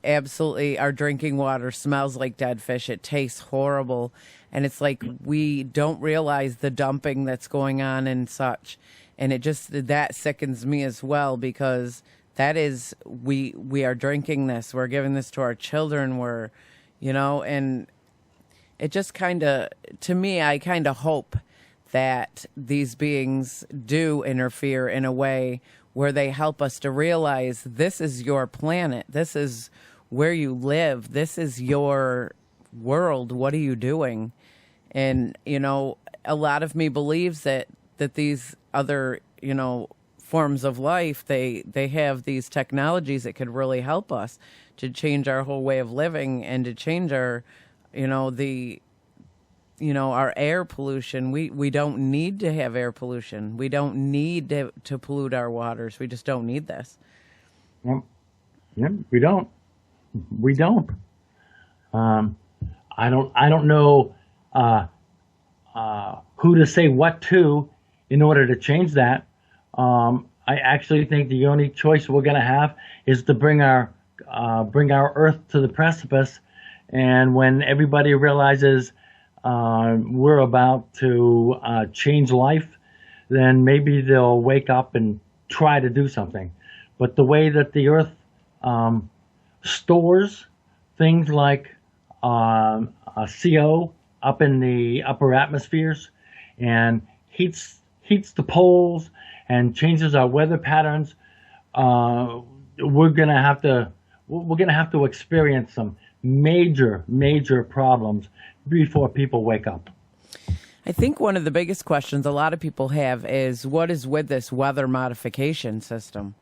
absolutely, our drinking water smells like dead fish. It tastes horrible. And it's like we don't realize the dumping that's going on and such. And that sickens me as well, because that is, we are drinking this. We're giving this to our children. And it just to me, I kind of hope that these beings do interfere in a way where they help us to realize this is your planet. This is where you live. This is your world. What are you doing? And, a lot of me believes that these other, forms of life, they have these technologies that could really help us to change our whole way of living and to change our, our air pollution. We don't need to have air pollution. We don't need to pollute our waters. We just don't need this.
Well, yeah, we don't. We don't. I don't know who to say what to in order to change that. I actually think the only choice we're going to have is to bring our Earth to the precipice, and when everybody realizes we're about to change life, then maybe they'll wake up and try to do something. but the way that the Earth stores things like CO up in the upper atmospheres and heats the poles and changes our weather patterns, we're gonna have to experience some major problems before people wake up.
I think one of the biggest questions a lot of people have is what is with this weather modification system?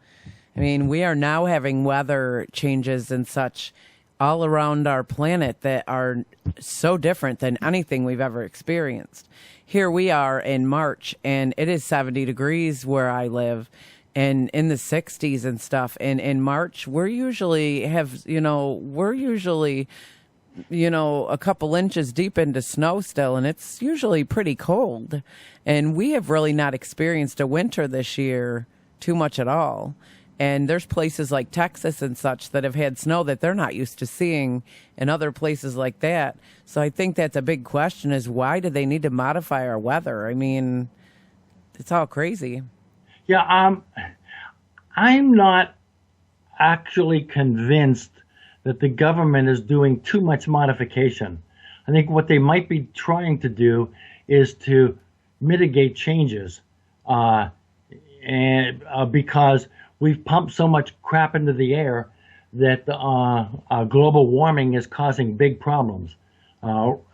I mean, we are now having weather changes and such all around our planet that are so different than anything we've ever experienced. Here we are in March, and it is 70 degrees where I live, and in the 60s and stuff. And in March, we're usually a couple inches deep into snow still, and it's usually pretty cold. And we have really not experienced a winter this year too much at all. And there's places like Texas and such that have had snow that they're not used to seeing, and other places like that. So I think that's a big question, is why do they need to modify our weather? I mean, it's all crazy.
Yeah, I'm not actually convinced that the government is doing too much modification. I think what they might be trying to do is to mitigate changes, because we've pumped so much crap into the air that global warming is causing big problems.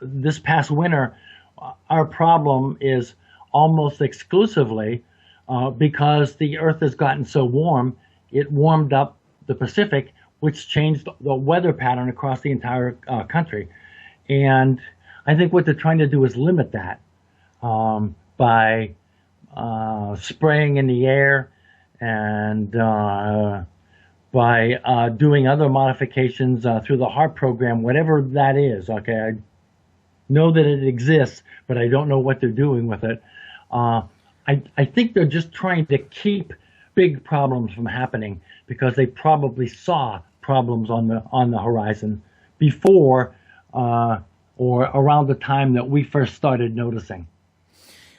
This past winter, our problem is almost exclusively because the Earth has gotten so warm, it warmed up the Pacific, which changed the weather pattern across the entire country. And I think what they're trying to do is limit that by spraying in the air and by doing other modifications through the HARP program, whatever that is. Okay, I know that it exists, but I don't know what they're doing with it. I think they're just trying to keep big problems from happening because they probably saw problems on the horizon before or around the time that we first started noticing.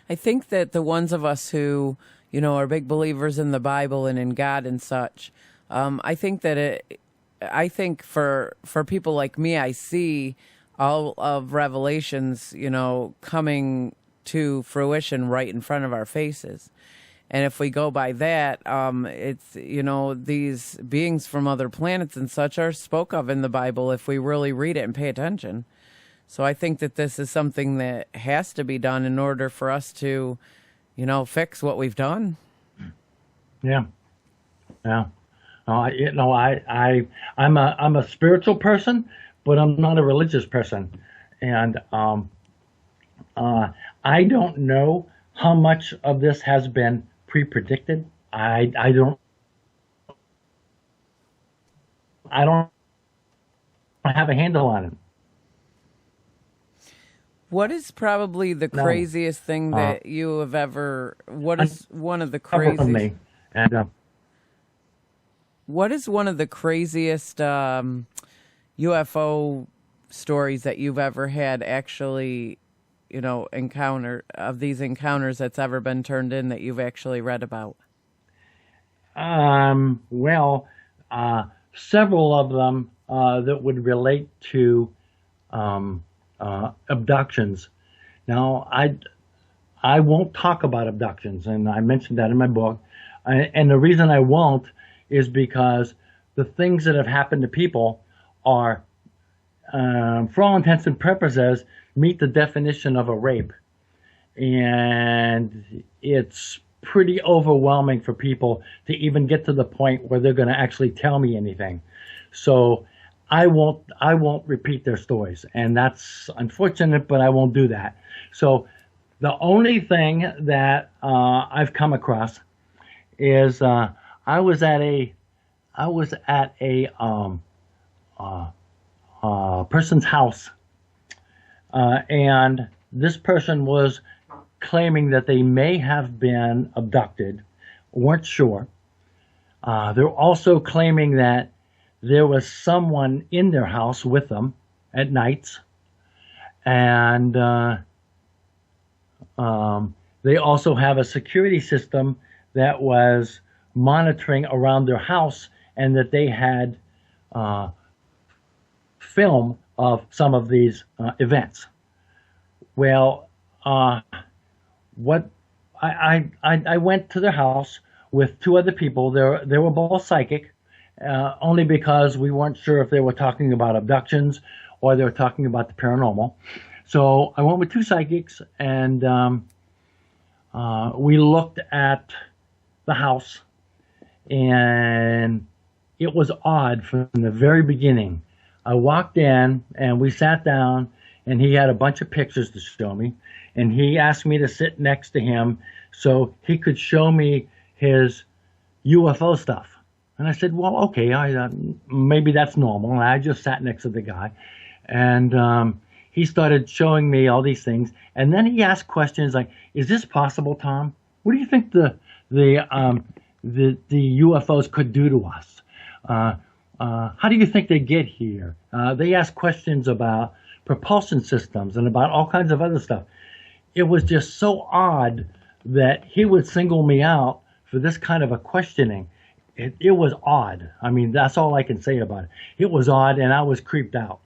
I think that the ones of us who, are big believers in the Bible and in God and such, I think for people like me, I see all of Revelations, coming to fruition right in front of our faces. And if we go by that, it's, these beings from other planets and such are spoke of in the Bible if we really read it and pay attention. So I think that this is something that has to be done in order for us to, fix what we've done.
Yeah. Yeah. I'm a spiritual person, but I'm not a religious person. And I don't know how much of this has been pre-predicted. I don't have a handle on it.
What is probably the craziest thing that you have ever? What is one of the craziest? What is one of the craziest UFO stories that you've ever had? Actually, these encounters that's ever been turned in that you've actually read about?
Several of them that would relate to abductions. Now, I won't talk about abductions, and I mentioned that in my book. And the reason I won't is because the things that have happened to people are, for all intents and purposes, meet the definition of a rape. And it's pretty overwhelming for people to even get to the point where they're going to actually tell me anything. So I won't repeat their stories, and that's unfortunate, but I won't do that. So the only thing that I've come across is I was at a person's house, and this person was claiming that they may have been abducted, weren't sure. They're also claiming that there was someone in their house with them at nights, and they also have a security system that was monitoring around their house, and that they had film of some of these events. Well, what I went to their house with two other people. They were both psychic, only because we weren't sure if they were talking about abductions or they were talking about the paranormal. So I went with two psychics, and we looked at the house, and it was odd from the very beginning. I walked in, and we sat down, and he had a bunch of pictures to show me, and he asked me to sit next to him so he could show me his UFO stuff. And I said, well, okay, maybe that's normal. And I just sat next to the guy, and he started showing me all these things. And then he asked questions like, is this possible, Tom? What do you think the UFOs could do to us? How do you think they get here? They asked questions about propulsion systems and about all kinds of other stuff. It was just so odd that he would single me out for this kind of a questioning. It was odd. I mean, that's all I can say about it. It was odd, and I was creeped out.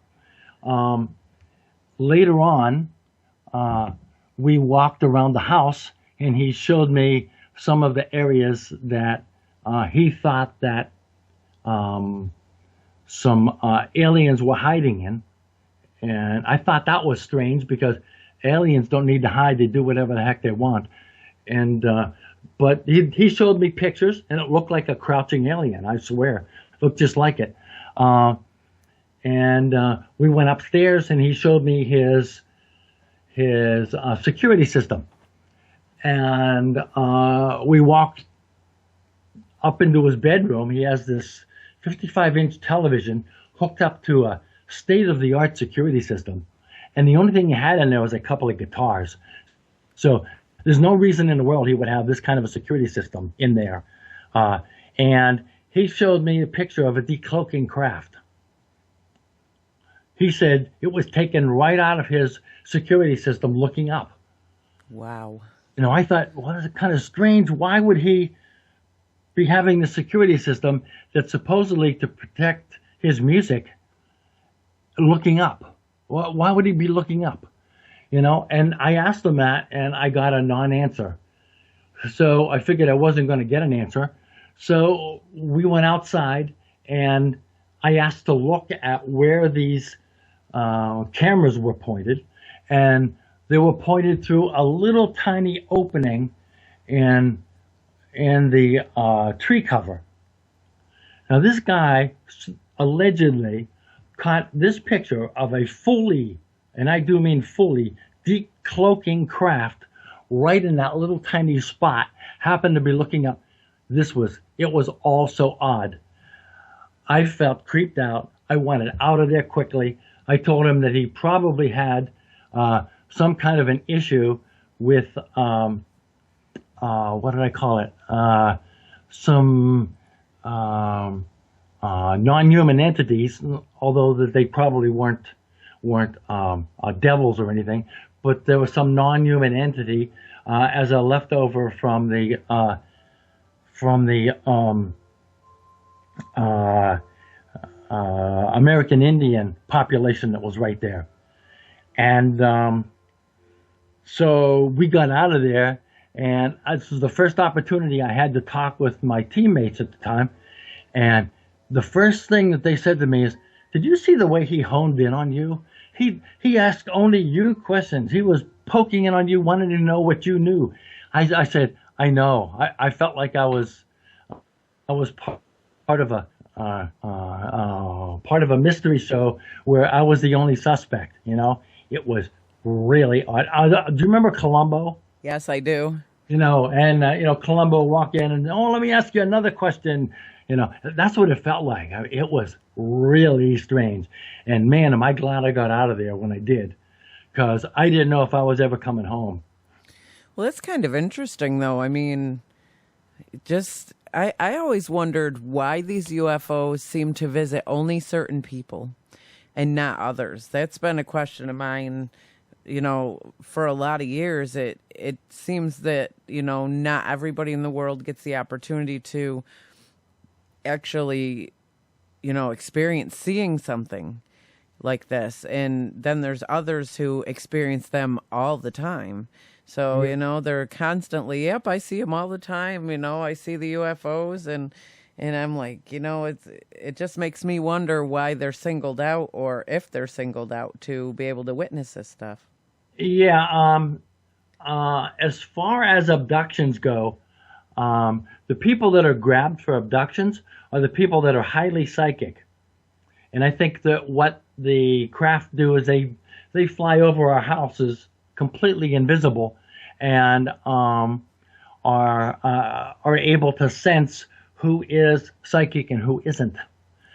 Later on, we walked around the house, and he showed me some of the areas that he thought that some aliens were hiding in. And I thought that was strange, because aliens don't need to hide. They do whatever the heck they want. And but he showed me pictures, and it looked like a crouching alien. I swear, it looked just like it. And we went upstairs, and he showed me his security system. And we walked up into his bedroom. He has this 55-inch television hooked up to a state-of-the-art security system. And the only thing he had in there was a couple of guitars. So there's no reason in the world he would have this kind of a security system in there. And he showed me a picture of a decloaking craft. He said it was taken right out of his security system looking up.
Wow.
You know, I thought, well, that's kind of strange. Why would he be having the security system that's supposedly to protect his music looking up? Why would he be looking up? You know, and I asked him that, and I got a non-answer. So I figured I wasn't going to get an answer. So we went outside, and I asked to look at where these cameras were pointed, and they were pointed through a little tiny opening in the tree cover. Now this guy allegedly caught this picture of a fully, and I do mean fully, decloaking craft right in that little tiny spot, happened to be looking up. It was all so odd. I felt creeped out. I wanted out of there quickly. I told him that he probably had some kind of an issue with, what did I call it? Some non-human entities, although that they probably weren't devils or anything, but there was some non-human entity as a leftover from the American Indian population that was right there. And so we got out of there, and this was the first opportunity I had to talk with my teammates at the time. And the first thing that they said to me is, did you see the way he honed in on you? He asked only you questions. He was poking in on you, wanting to know what you knew. I said, I know. I felt like I was part of a mystery show where I was the only suspect. You know, it was really odd. Do you remember Columbo?
Yes, I do.
You know, and Columbo walked in and, let me ask you another question. You know, that's what it felt like. It was really strange. And man, am I glad I got out of there when I did, because I didn't know if I was ever coming home.
Well, that's kind of interesting, though. I mean, I always wondered why these UFOs seem to visit only certain people and not others. That's been a question of mine, for a lot of years, it seems that, not everybody in the world gets the opportunity to actually, experience seeing something like this. And then there's others who experience them all the time. So, they're constantly, yep, I see them all the time. I see the UFOs, and I'm like, it just makes me wonder why they're singled out, or if they're singled out to be able to witness this stuff.
Yeah. As far as abductions go, the people that are grabbed for abductions are the people that are highly psychic. And I think that what the craft do is they fly over our houses completely invisible, and are able to sense who is psychic and who isn't.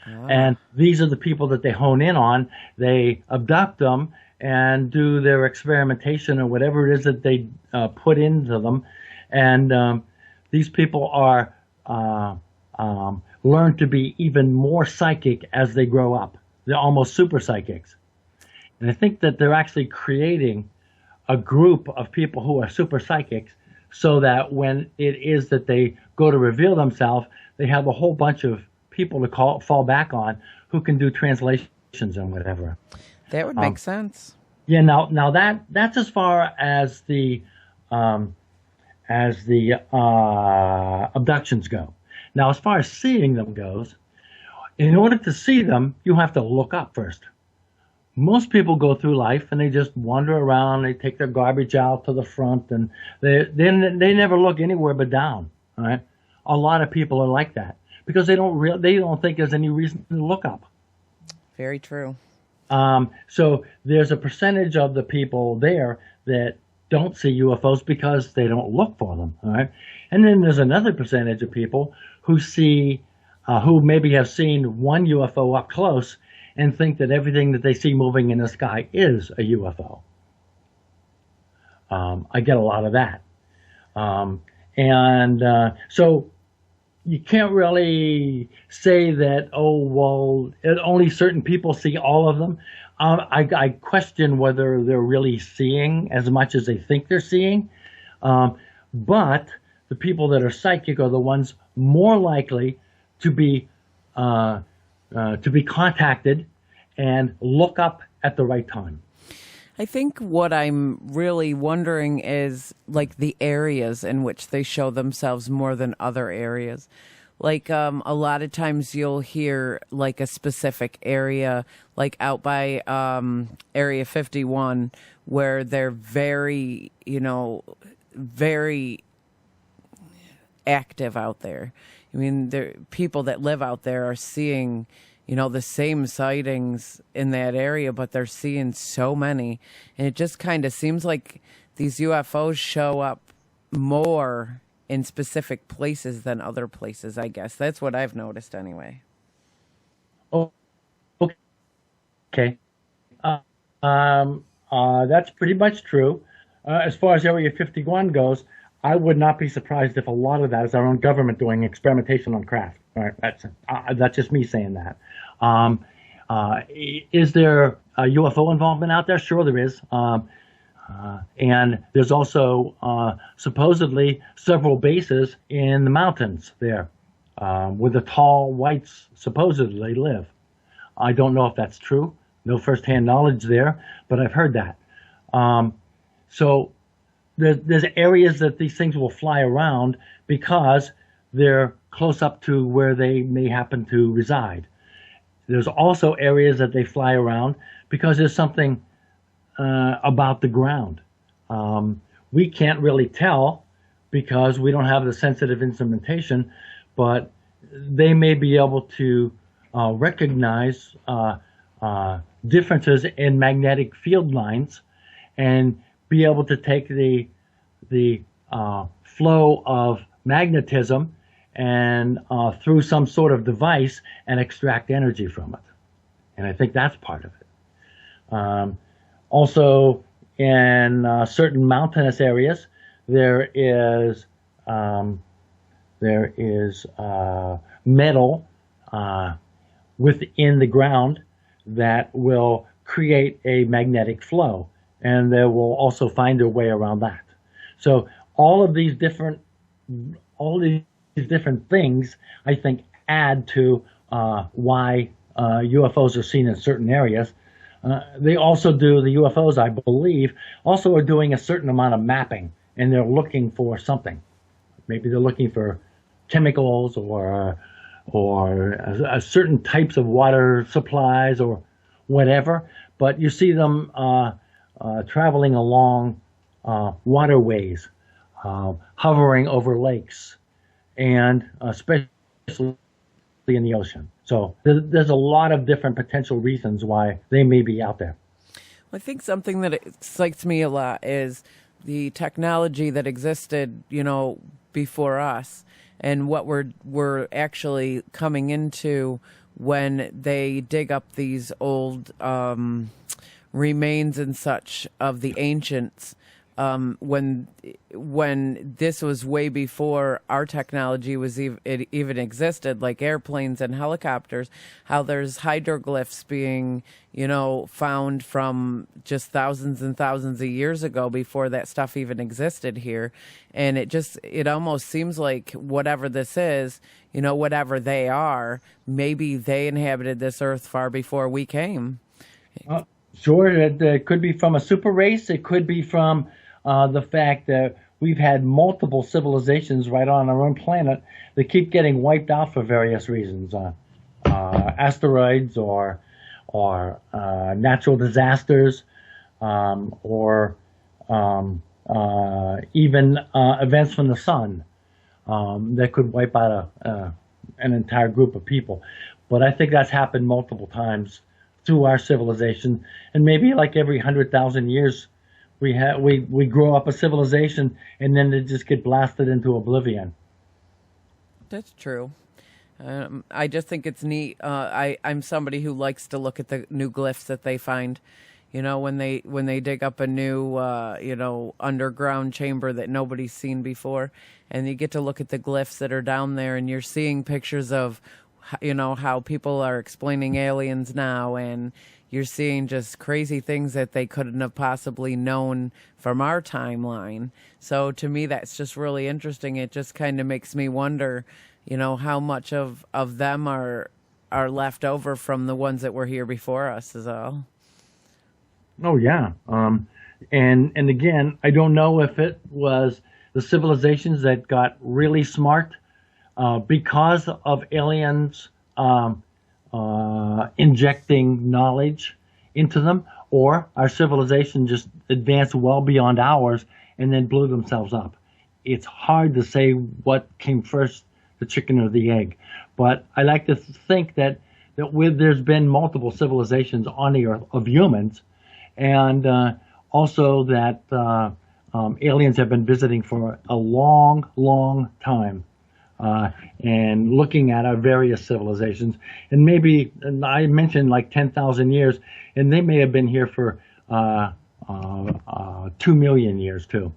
Ah. And these are the people that they hone in on. They abduct them and do their experimentation or whatever it is that they put into them. And these people are learn to be even more psychic as they grow up. They're almost super psychics. And I think that they're actually creating a group of people who are super psychics, so that when it is that they go to reveal themselves, they have a whole bunch of people to fall back on who can do translations and whatever.
That would make sense.
Yeah. Now that's as far as the abductions go. Now, as far as seeing them goes, in order to see them, you have to look up first. Most people go through life and they just wander around. They take their garbage out to the front, and they never look anywhere but down. All right, a lot of people are like that because they don't think there's any reason to look up.
Very true.
So there's a percentage of the people there that don't see UFOs because they don't look for them. All right, and then there's another percentage of people who who maybe have seen one UFO up close and think that everything that they see moving in the sky is a UFO. I get a lot of that. So you can't really say that, only certain people see all of them. I question whether they're really seeing as much as they think they're seeing. But the people that are psychic are the ones more likely to be contacted and look up at the right time.
I think what I'm really wondering is like the areas in which they show themselves more than other areas. Like a lot of times you'll hear like a specific area, like out by Area 51, where they're very, very active out there. I mean, people that live out there are seeing, the same sightings in that area, but they're seeing so many. And it just kind of seems like these UFOs show up more in specific places than other places, I guess. That's what I've noticed anyway.
Oh, okay. That's pretty much true. As far as Area 51 goes, I would not be surprised if a lot of that is our own government doing experimentation on craft. All right, that's just me saying that. Is there a UFO involvement out there? Sure, there is. And there's also supposedly several bases in the mountains there where the tall whites supposedly live. I don't know if that's true. No firsthand knowledge there, but I've heard that. So there's areas that these things will fly around because they're close up to where they may happen to reside. There's also areas that they fly around because there's something about the ground. We can't really tell because we don't have the sensitive instrumentation, but they may be able to recognize differences in magnetic field lines and be able to take the flow of magnetism and through some sort of device and extract energy from it. And I think that's part of it. Also, in certain mountainous areas, there is metal within the ground that will create a magnetic flow. and they will also find their way around that. So all these different things, I think, add to why UFOs are seen in certain areas. They also do, the UFOs, I believe, also are doing a certain amount of mapping, and they're looking for something. Maybe they're looking for chemicals or certain types of water supplies or whatever. But you see them traveling along waterways, hovering over lakes, and especially in the ocean. So there's a lot of different potential reasons why they may be out there.
I think something that excites me a lot is the technology that existed, before us, and what we're actually coming into when they dig up these old remains and such of the ancients. When this was way before our technology was even existed, like airplanes and helicopters, how there's hieroglyphs being, found from just thousands and thousands of years ago before that stuff even existed here. And it almost seems like whatever this is, whatever they are, maybe they inhabited this earth far before we came.
Sure, it could be from a super race. It could be from the fact that we've had multiple civilizations right on our own planet that keep getting wiped out for various reasons, asteroids or natural disasters, or even events from the sun that could wipe out an entire group of people. But I think that's happened multiple times through our civilization, and maybe like every 100,000 years. We grow up a civilization, and then they just get blasted into oblivion.
That's true. I just think it's neat. I'm somebody who likes to look at the new glyphs that they find. When they dig up a new underground chamber that nobody's seen before, and you get to look at the glyphs that are down there, and you're seeing pictures of how people are explaining aliens now, and you're seeing just crazy things that they couldn't have possibly known from our timeline. So to me, that's just really interesting. It just kind of makes me wonder, how much of them are left over from the ones that were here before us is all.
Oh, yeah. And again, I don't know if it was the civilizations that got really smart because of aliens injecting knowledge into them, or our civilization just advanced well beyond ours and then blew themselves up. It's hard to say what came first, the chicken or the egg. But I like to think that there's been multiple civilizations on the earth of humans, and also that aliens have been visiting for a long, long time. And looking at our various civilizations, and maybe I mentioned like 10,000 years, and they may have been here for 2 million years too.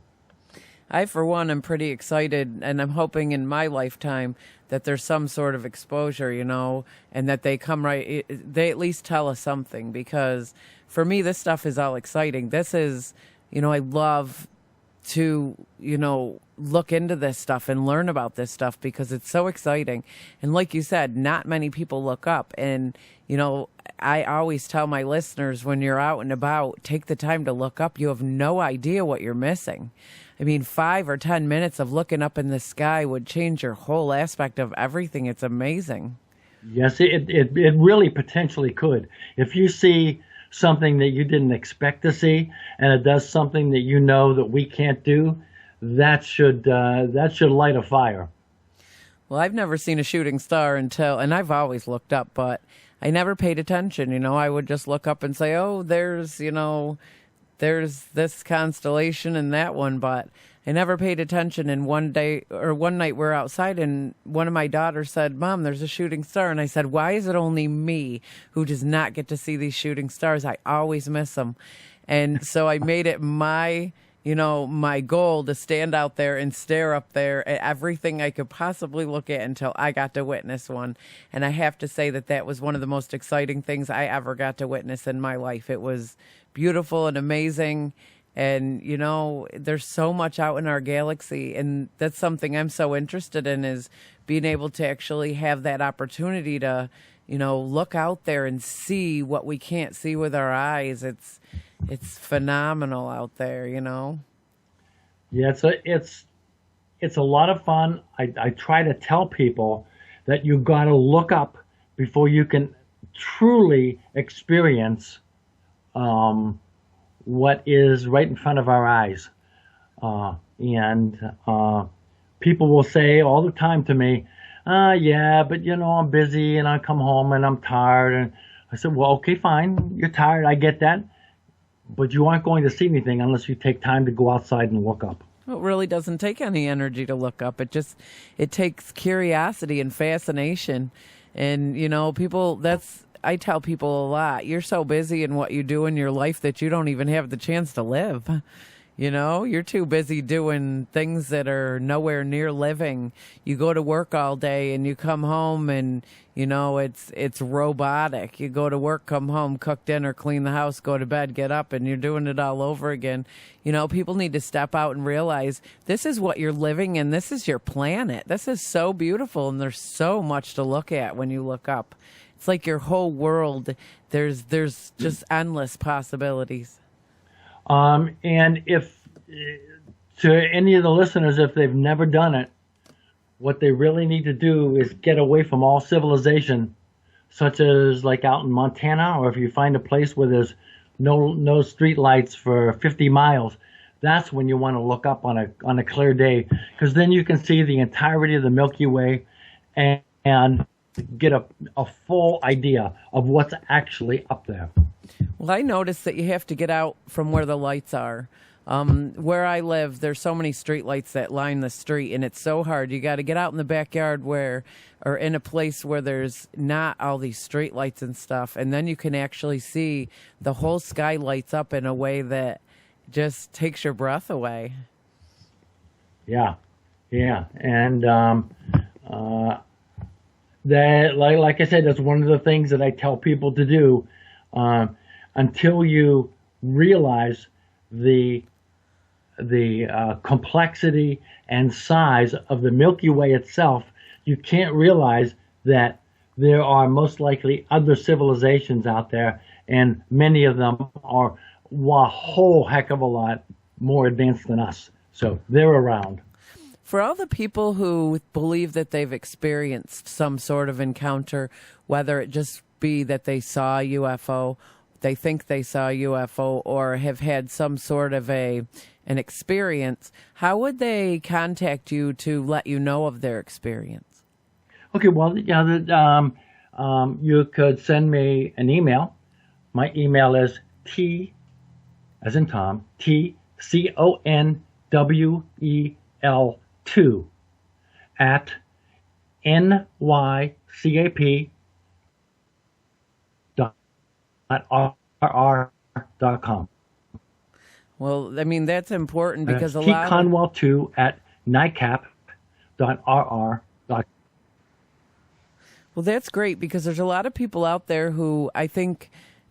I, for one, am pretty excited, and I'm hoping in my lifetime that there's some sort of exposure, and that they they at least tell us something, because for me, this stuff is all exciting. This is, I love to, look into this stuff and learn about this stuff because it's so exciting. And like you said, not many people look up. And, I always tell my listeners, when you're out and about, take the time to look up. You have no idea what you're missing. I mean, 5 or 10 minutes of looking up in the sky would change your whole aspect of everything. It's amazing.
Yes, it really potentially could. If you see something that you didn't expect to see, and it does something that that we can't do, that should light a fire.
Well, I've never seen a shooting star and I've always looked up, but I never paid attention. I would just look up and say, oh, there's this constellation and that one, but I never paid attention. And one night we're outside, and one of my daughters said, Mom, there's a shooting star. And I said, why is it only me who does not get to see these shooting stars? I always miss them. And so I made it my my goal to stand out there and stare up there at everything I could possibly look at until I got to witness one. And I have to say that was one of the most exciting things I ever got to witness in my life. It was beautiful and amazing. And, there's so much out in our galaxy. And that's something I'm so interested in, is being able to actually have that opportunity to, look out there and see what we can't see with our eyes. It's phenomenal out there,
Yeah, it's a lot of fun. I try to tell people that you got to look up before you can truly experience what is right in front of our eyes. And people will say all the time to me, yeah, but I'm busy and I come home and I'm tired. And I said, well, okay, fine. You're tired. I get that. But you aren't going to see anything unless you take time to go outside and look up.
Well, it really doesn't take any energy to look up. It takes curiosity and fascination. And, I tell people a lot, you're so busy in what you do in your life that you don't even have the chance to live. You're too busy doing things that are nowhere near living. You go to work all day and you come home and, it's robotic. You go to work, come home, cook dinner, clean the house, go to bed, get up, and you're doing it all over again. People need to step out and realize this is what you're living in. This is your planet. This is so beautiful, and there's so much to look at when you look up. It's like your whole world. There's just endless possibilities.
And if to any of the listeners, if they've never done it, what they really need to do is get away from all civilization, such as like out in Montana, or if you find a place where there's no street lights for 50 miles, that's when you want to look up on a clear day, because then you can see the entirety of the Milky Way and get a full idea of what's actually up there.
Well, I noticed that you have to get out from where the lights are. Where I live, there's so many street lights that line the street, and it's so hard. You got to get out in the backyard or in a place where there's not all these street lights and stuff, and then you can actually see the whole sky lights up in a way that just takes your breath away.
Yeah, and that, like I said, that's one of the things that I tell people to do. Until you realize the complexity and size of the Milky Way itself, you can't realize that there are most likely other civilizations out there, and many of them are a whole heck of a lot more advanced than us. So they're around.
For all the people who believe that they've experienced some sort of encounter, whether it just be that they saw a UFO, they think they saw a UFO, or have had some sort of an experience, how would they contact you to let you know of their experience?
Okay, well, yeah, you could send me an email. My email is T, as in Tom, TCONWEL2 at nycap.rr.com.
Well, I mean, that's important because a lot
T Conwell2 at nycap.rr.com.
Well, that's great because there's a lot of people out there who I think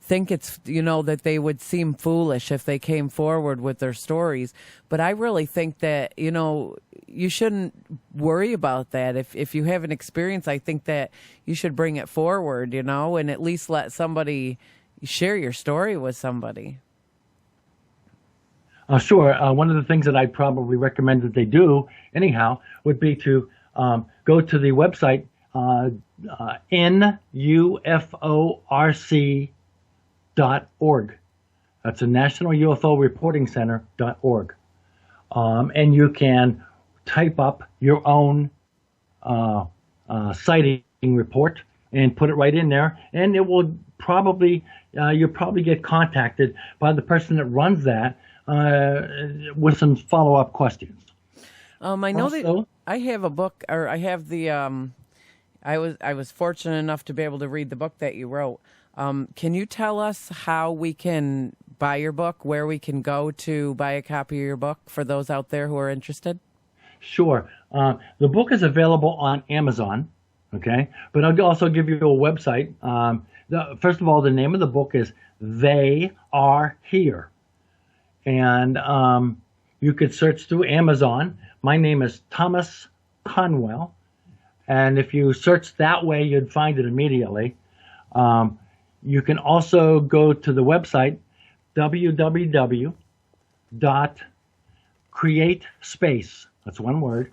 it's, that they would seem foolish if they came forward with their stories. But I really think that, you shouldn't worry about that. If you have an experience, I think that you should bring it forward, and at least let somebody share your story with somebody.
Sure. One of the things that I'd probably recommend that they do, anyhow, would be to go to the website NUFORC.org. That's a National UFO Reporting Center.org. And you can type up your own sighting report and put it right in there, and it will probably you'll probably get contacted by the person that runs that with some follow-up questions.
I know that I have a book, or I have the I was fortunate enough to be able to read the book that you wrote. Can you tell us how we can buy your book, where we can go to buy a copy of your book for those out there who are interested?
Sure. The book is available on Amazon, okay? But I'll also give you a website. First of all, the name of the book is They Are Here. And you could search through Amazon. My name is Thomas Conwell. And if you search that way, you'd find it immediately. You can also go to the website www.createspace, that's one word,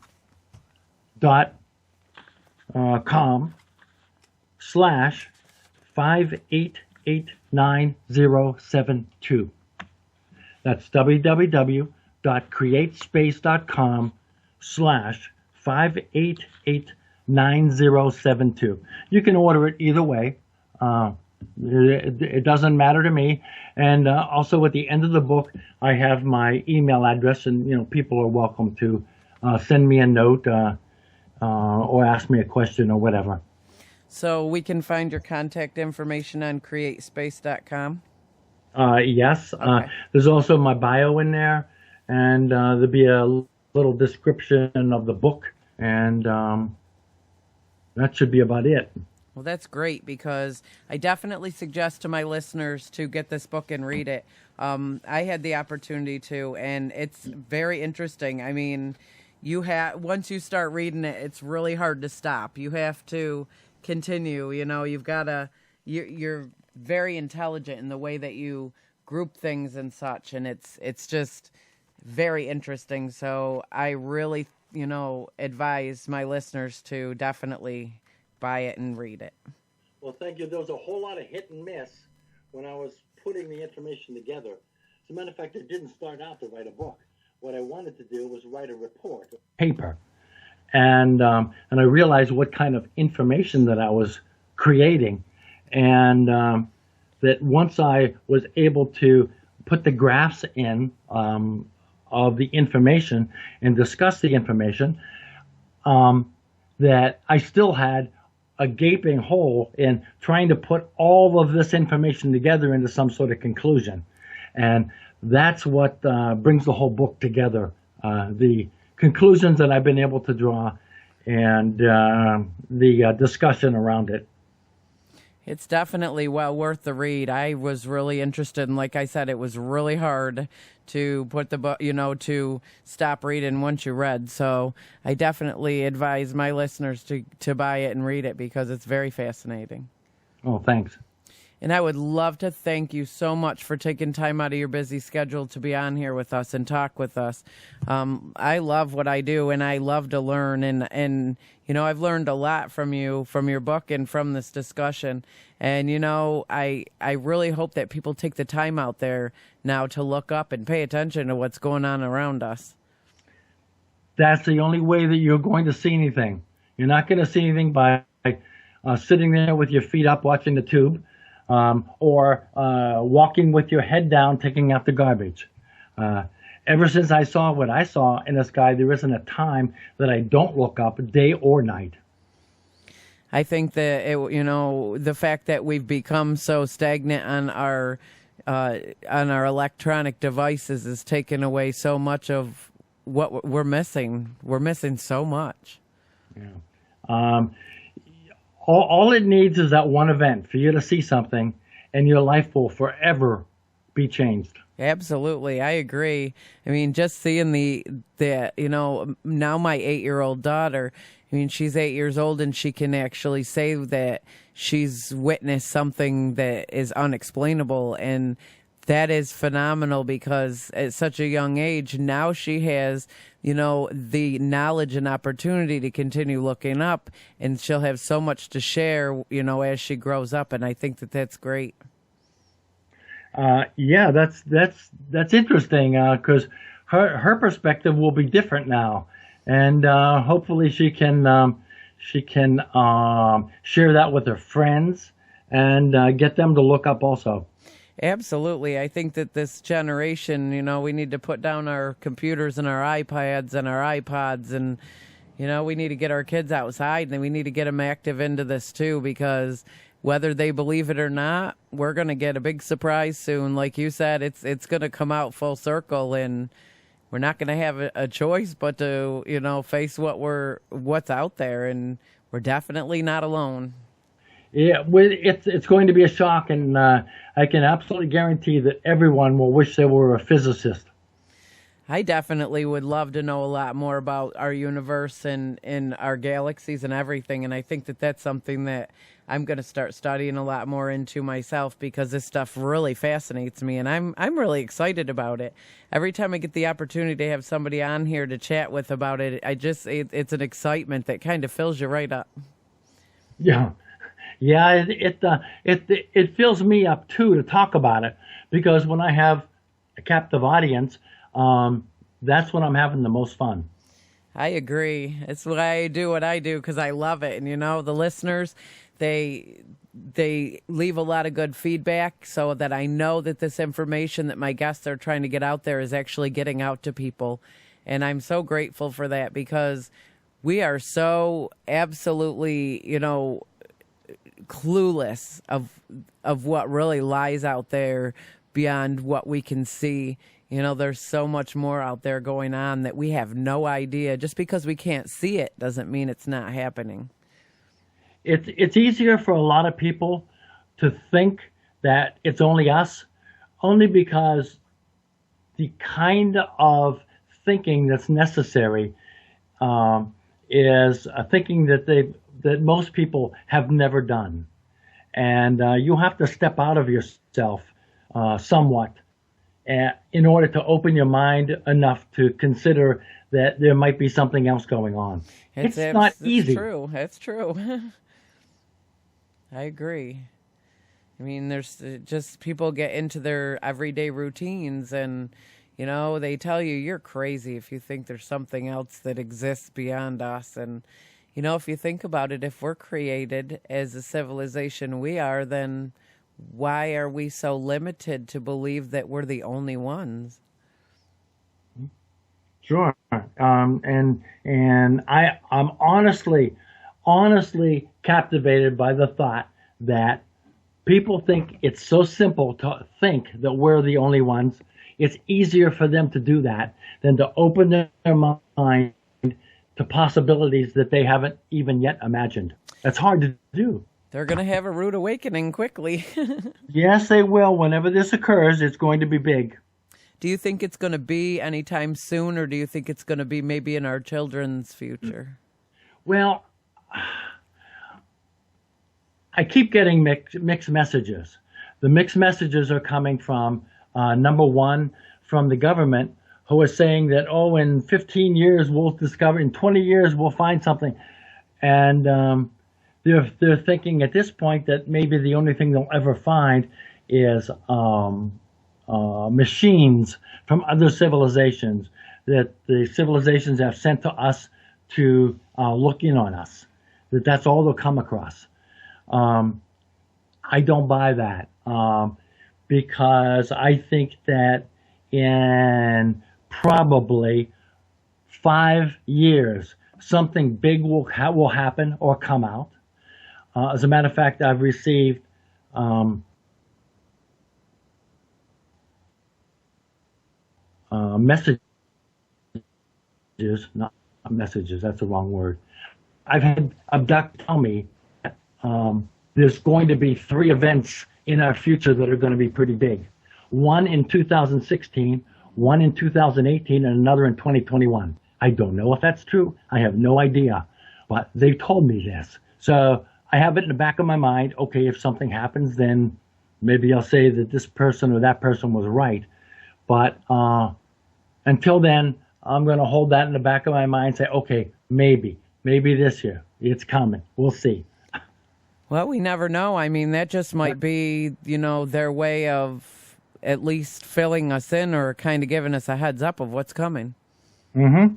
.com/5889072. That's www.createspace.com/5889072. You can order it either way. It doesn't matter to me. And also at the end of the book, I have my email address, and people are welcome to send me a note or ask me a question or whatever.
So we can find your contact information on createspace.com?
Yes.
Okay.
There's also my bio in there, and there'll be a little description of the book, and that should be about it.
Well, that's great, because I definitely suggest to my listeners to get this book and read it. I had the opportunity to, and it's very interesting. I mean, once you start reading it, it's really hard to stop. You have to continue. You've got to. You're very intelligent in the way that you group things and such, and it's just very interesting. So I really, advise my listeners to definitely buy it and read it.
Well, thank you. There was a whole lot of hit and miss when I was putting the information together. As a matter of fact, I didn't start out to write a book. What I wanted to do was write a report, paper, and I realized what kind of information that I was creating, and that once I was able to put the graphs in of the information and discuss the information, that I still had a gaping hole in trying to put all of this information together into some sort of conclusion. And that's what brings the whole book together, the conclusions that I've been able to draw and the discussion around it.
It's definitely well worth the read. I was really interested, and like I said, it was really hard to put the book, to stop reading once you read. So I definitely advise my listeners to buy it and read it, because it's very fascinating.
Oh, thanks.
And I would love to thank you so much for taking time out of your busy schedule to be on here with us and talk with us. I love what I do, and I love to learn. And I've learned a lot from you, from your book, and from this discussion. And, I really hope that people take the time out there now to look up and pay attention to what's going on around us.
That's the only way that you're going to see anything. You're not going to see anything by sitting there with your feet up watching the tube. Or walking with your head down, taking out the garbage. Ever since I saw what I saw in the sky, there isn't a time that I don't look up, day or night.
I think that the fact that we've become so stagnant on our electronic devices is taking away so much of what we're missing. We're missing so much.
Yeah. All it needs is that one event for you to see something, and your life will forever be changed.
Absolutely, I agree. I mean, just seeing the now my 8-year-old daughter, she's 8 years old, and she can actually say that she's witnessed something that is unexplainable, and that is phenomenal, because at such a young age, now she has, the knowledge and opportunity to continue looking up, and she'll have so much to share, as she grows up. And I think that that's great.
Yeah, that's interesting, because her perspective will be different now, and hopefully she can share that with her friends and get them to look up also.
Absolutely. I think that this generation, we need to put down our computers and our iPads and our iPods, and, we need to get our kids outside, and we need to get them active into this too, because whether they believe it or not, we're going to get a big surprise soon. Like you said, it's going to come out full circle, and we're not going to have a choice but to, face what's out there, and we're definitely not alone.
Yeah, it's going to be a shock, and I can absolutely guarantee that everyone will wish they were a physicist.
I definitely would love to know a lot more about our universe and our galaxies and everything, and I think that that's something that I'm going to start studying a lot more into myself, because this stuff really fascinates me, and I'm really excited about it. Every time I get the opportunity to have somebody on here to chat with about it, it's an excitement that kind of fills you right up.
Yeah. Yeah, it fills me up too to talk about it, because when I have a captive audience, that's when I'm having the most fun.
I agree. It's why I do what I do, because I love it. And the listeners, they leave a lot of good feedback, so that I know that this information that my guests are trying to get out there is actually getting out to people. And I'm so grateful for that, because we are so absolutely, clueless of what really lies out there beyond what we can see. There's so much more out there going on that we have no idea. Just because we can't see it doesn't mean it's not happening.
It's easier for a lot of people to think that it's only us, only because the kind of thinking that's necessary is a thinking that most people have never done. And you have to step out of yourself somewhat in order to open your mind enough to consider that there might be something else going on. It's not easy.
It's true. I agree. I mean, there's just people get into their everyday routines, and they tell you you're crazy if you think there's something else that exists beyond us. And if you think about it, if we're created as a civilization we are, then why are we so limited to believe that we're the only ones?
Sure. And I'm honestly captivated by the thought that people think it's so simple to think that we're the only ones. It's easier for them to do that than to open their mind to possibilities that they haven't even yet imagined. That's hard to do.
They're going to have a rude awakening quickly.
Yes, they will. Whenever this occurs, it's going to be big.
Do you think it's going to be anytime soon, or do you think it's going to be maybe in our children's future?
Well, I keep getting mixed messages. The mixed messages are coming from, number one, from the government, who are saying that, in 15 years we'll discover, in 20 years we'll find something. And they're thinking at this point that maybe the only thing they'll ever find is machines from other civilizations that the civilizations have sent to us to look in on us. That's all they'll come across. I don't buy that, because I think that in probably 5 years, something big will happen or come out. As a matter of fact, I've received messages, not messages, that's the wrong word. I've had abduct tell me that there's going to be 3 events in our future that are going to be pretty big. One in 2016, one in 2018, and another in 2021. I don't know if that's true. I have no idea. But they told me this. So I have it in the back of my mind. Okay, if something happens, then maybe I'll say that this person or that person was right. But until then, I'm going to hold that in the back of my mind and say, okay, maybe this year. It's coming. We'll see.
Well, we never know. I mean, that just might be, their way of at least filling us in or kind of giving us a heads up of what's coming.
Mm-hmm.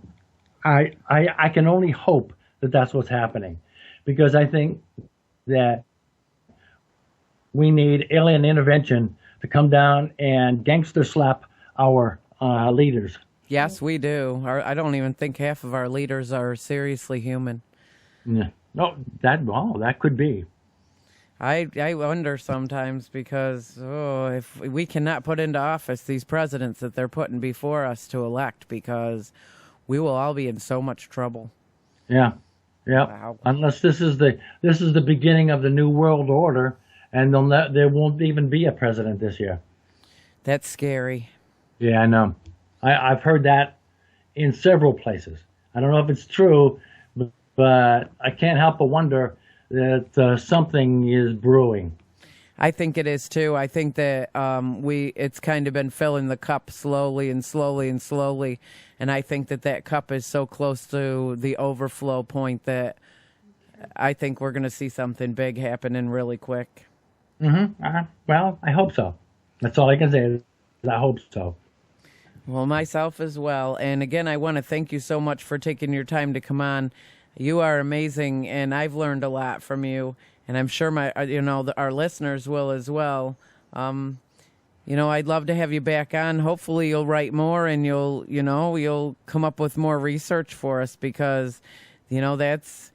I can only hope that that's what's happening, because I think that we need alien intervention to come down and gangster slap our leaders.
Yes, we do. I don't even think half of our leaders are seriously human.
Yeah. No, that could be.
I wonder sometimes because, if we cannot put into office these presidents that they're putting before us to elect, because we will all be in so much trouble.
Yeah. Yeah.
Wow.
Unless this is the beginning of the new world order, and there won't even be a president this year.
That's scary.
Yeah, I know. I've heard that in several places. I don't know if it's true, but I can't help but wonder that something is brewing.
I think it is too. I think that it's kind of been filling the cup slowly and slowly and slowly, and I think that cup is so close to the overflow point that I think we're going to see something big happening really quick.
Well, I hope so. That's all I can say. Is I hope so.
Well, myself as well. And again, I want to thank you so much for taking your time to come on. You are amazing, and I've learned a lot from you, and I'm sure our listeners will as well. I'd love to have you back on. Hopefully, you'll write more, and you'll come up with more research for us, because, that's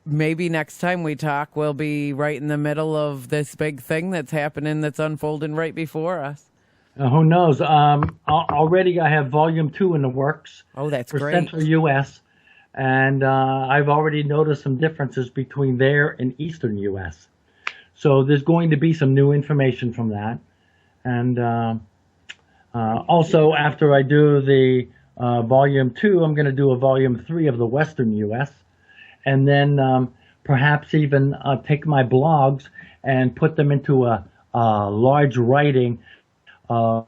maybe next time we talk, we'll be right in the middle of this big thing that's happening, that's unfolding right before us.
Who knows? Already I have Volume 2 in the works.
Oh, that's
for
great.
Central U.S., and I've already noticed some differences between there and Eastern U.S. So there's going to be some new information from that. And also, after I do the Volume 2, I'm going to do a Volume 3 of the Western U.S., and then perhaps even take my blogs and put them into a large writing of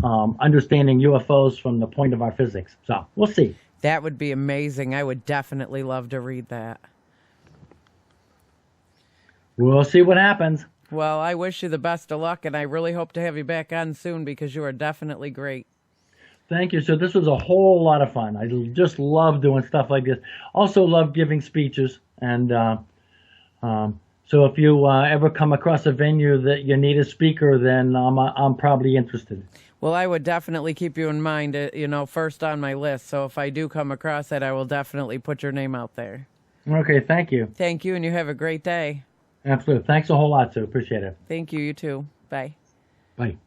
understanding UFOs from the point of our physics. So we'll see.
That would be amazing. I would definitely love to read that.
We'll see what happens.
Well, I wish you the best of luck, and I really hope to have you back on soon, because you are definitely great.
Thank you. So this was a whole lot of fun. I just love doing stuff like this. Also love giving speeches. And so if you ever come across a venue that you need a speaker, then I'm probably interested.
Well, I would definitely keep you in mind, first on my list. So if I do come across it, I will definitely put your name out there.
Okay, thank you.
Thank you, and you have a great day.
Absolutely. Thanks a whole lot, Sue. Appreciate it.
Thank you. You too. Bye.
Bye.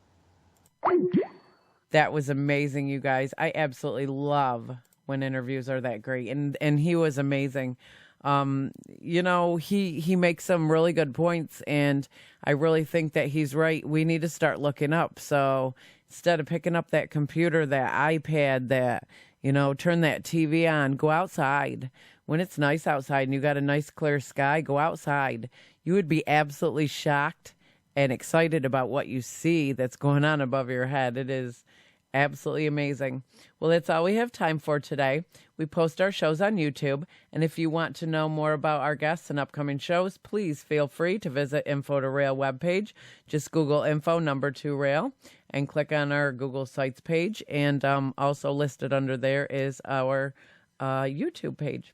That was amazing, you guys. I absolutely love when interviews are that great, and he was amazing. He makes some really good points, and I really think that he's right. We need to start looking up. So instead of picking up that computer, that iPad, turn that TV on, go outside. When it's nice outside and you got a nice clear sky, go outside. You would be absolutely shocked and excited about what you see that's going on above your head. It is absolutely amazing. Well, that's all we have time for today. We post our shows on YouTube, and if you want to know more about our guests and upcoming shows, please feel free to visit info2rail webpage. Just Google info2rail and click on our Google Sites page, and also listed under there is our YouTube page.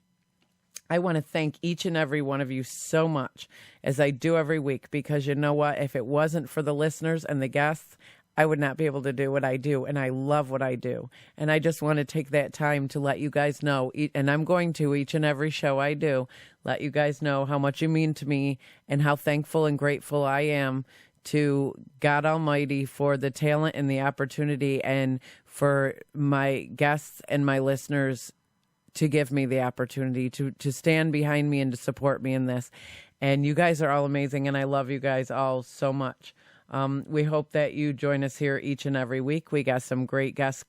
I want to thank each and every one of you so much, as I do every week, because you know what? If it wasn't for the listeners and the guests, I would not be able to do what I do, and I love what I do. And I just want to take that time to let you guys know, and I'm going to each and every show I do, let you guys know how much you mean to me and how thankful and grateful I am to God Almighty for the talent and the opportunity, and for my guests and my listeners to give me the opportunity to stand behind me and to support me in this. And you guys are all amazing, and I love you guys all so much. We hope that you join us here each and every week. We got some great guests,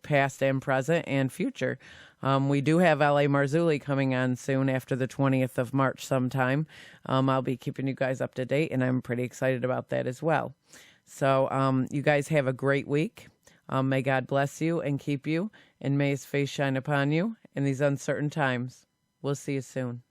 past and present and future. We do have L.A. Marzulli coming on soon after the 20th of March sometime. I'll be keeping you guys up to date, and I'm pretty excited about that as well. So you guys have a great week. May God bless you and keep you, and may his face shine upon you in these uncertain times. We'll see you soon.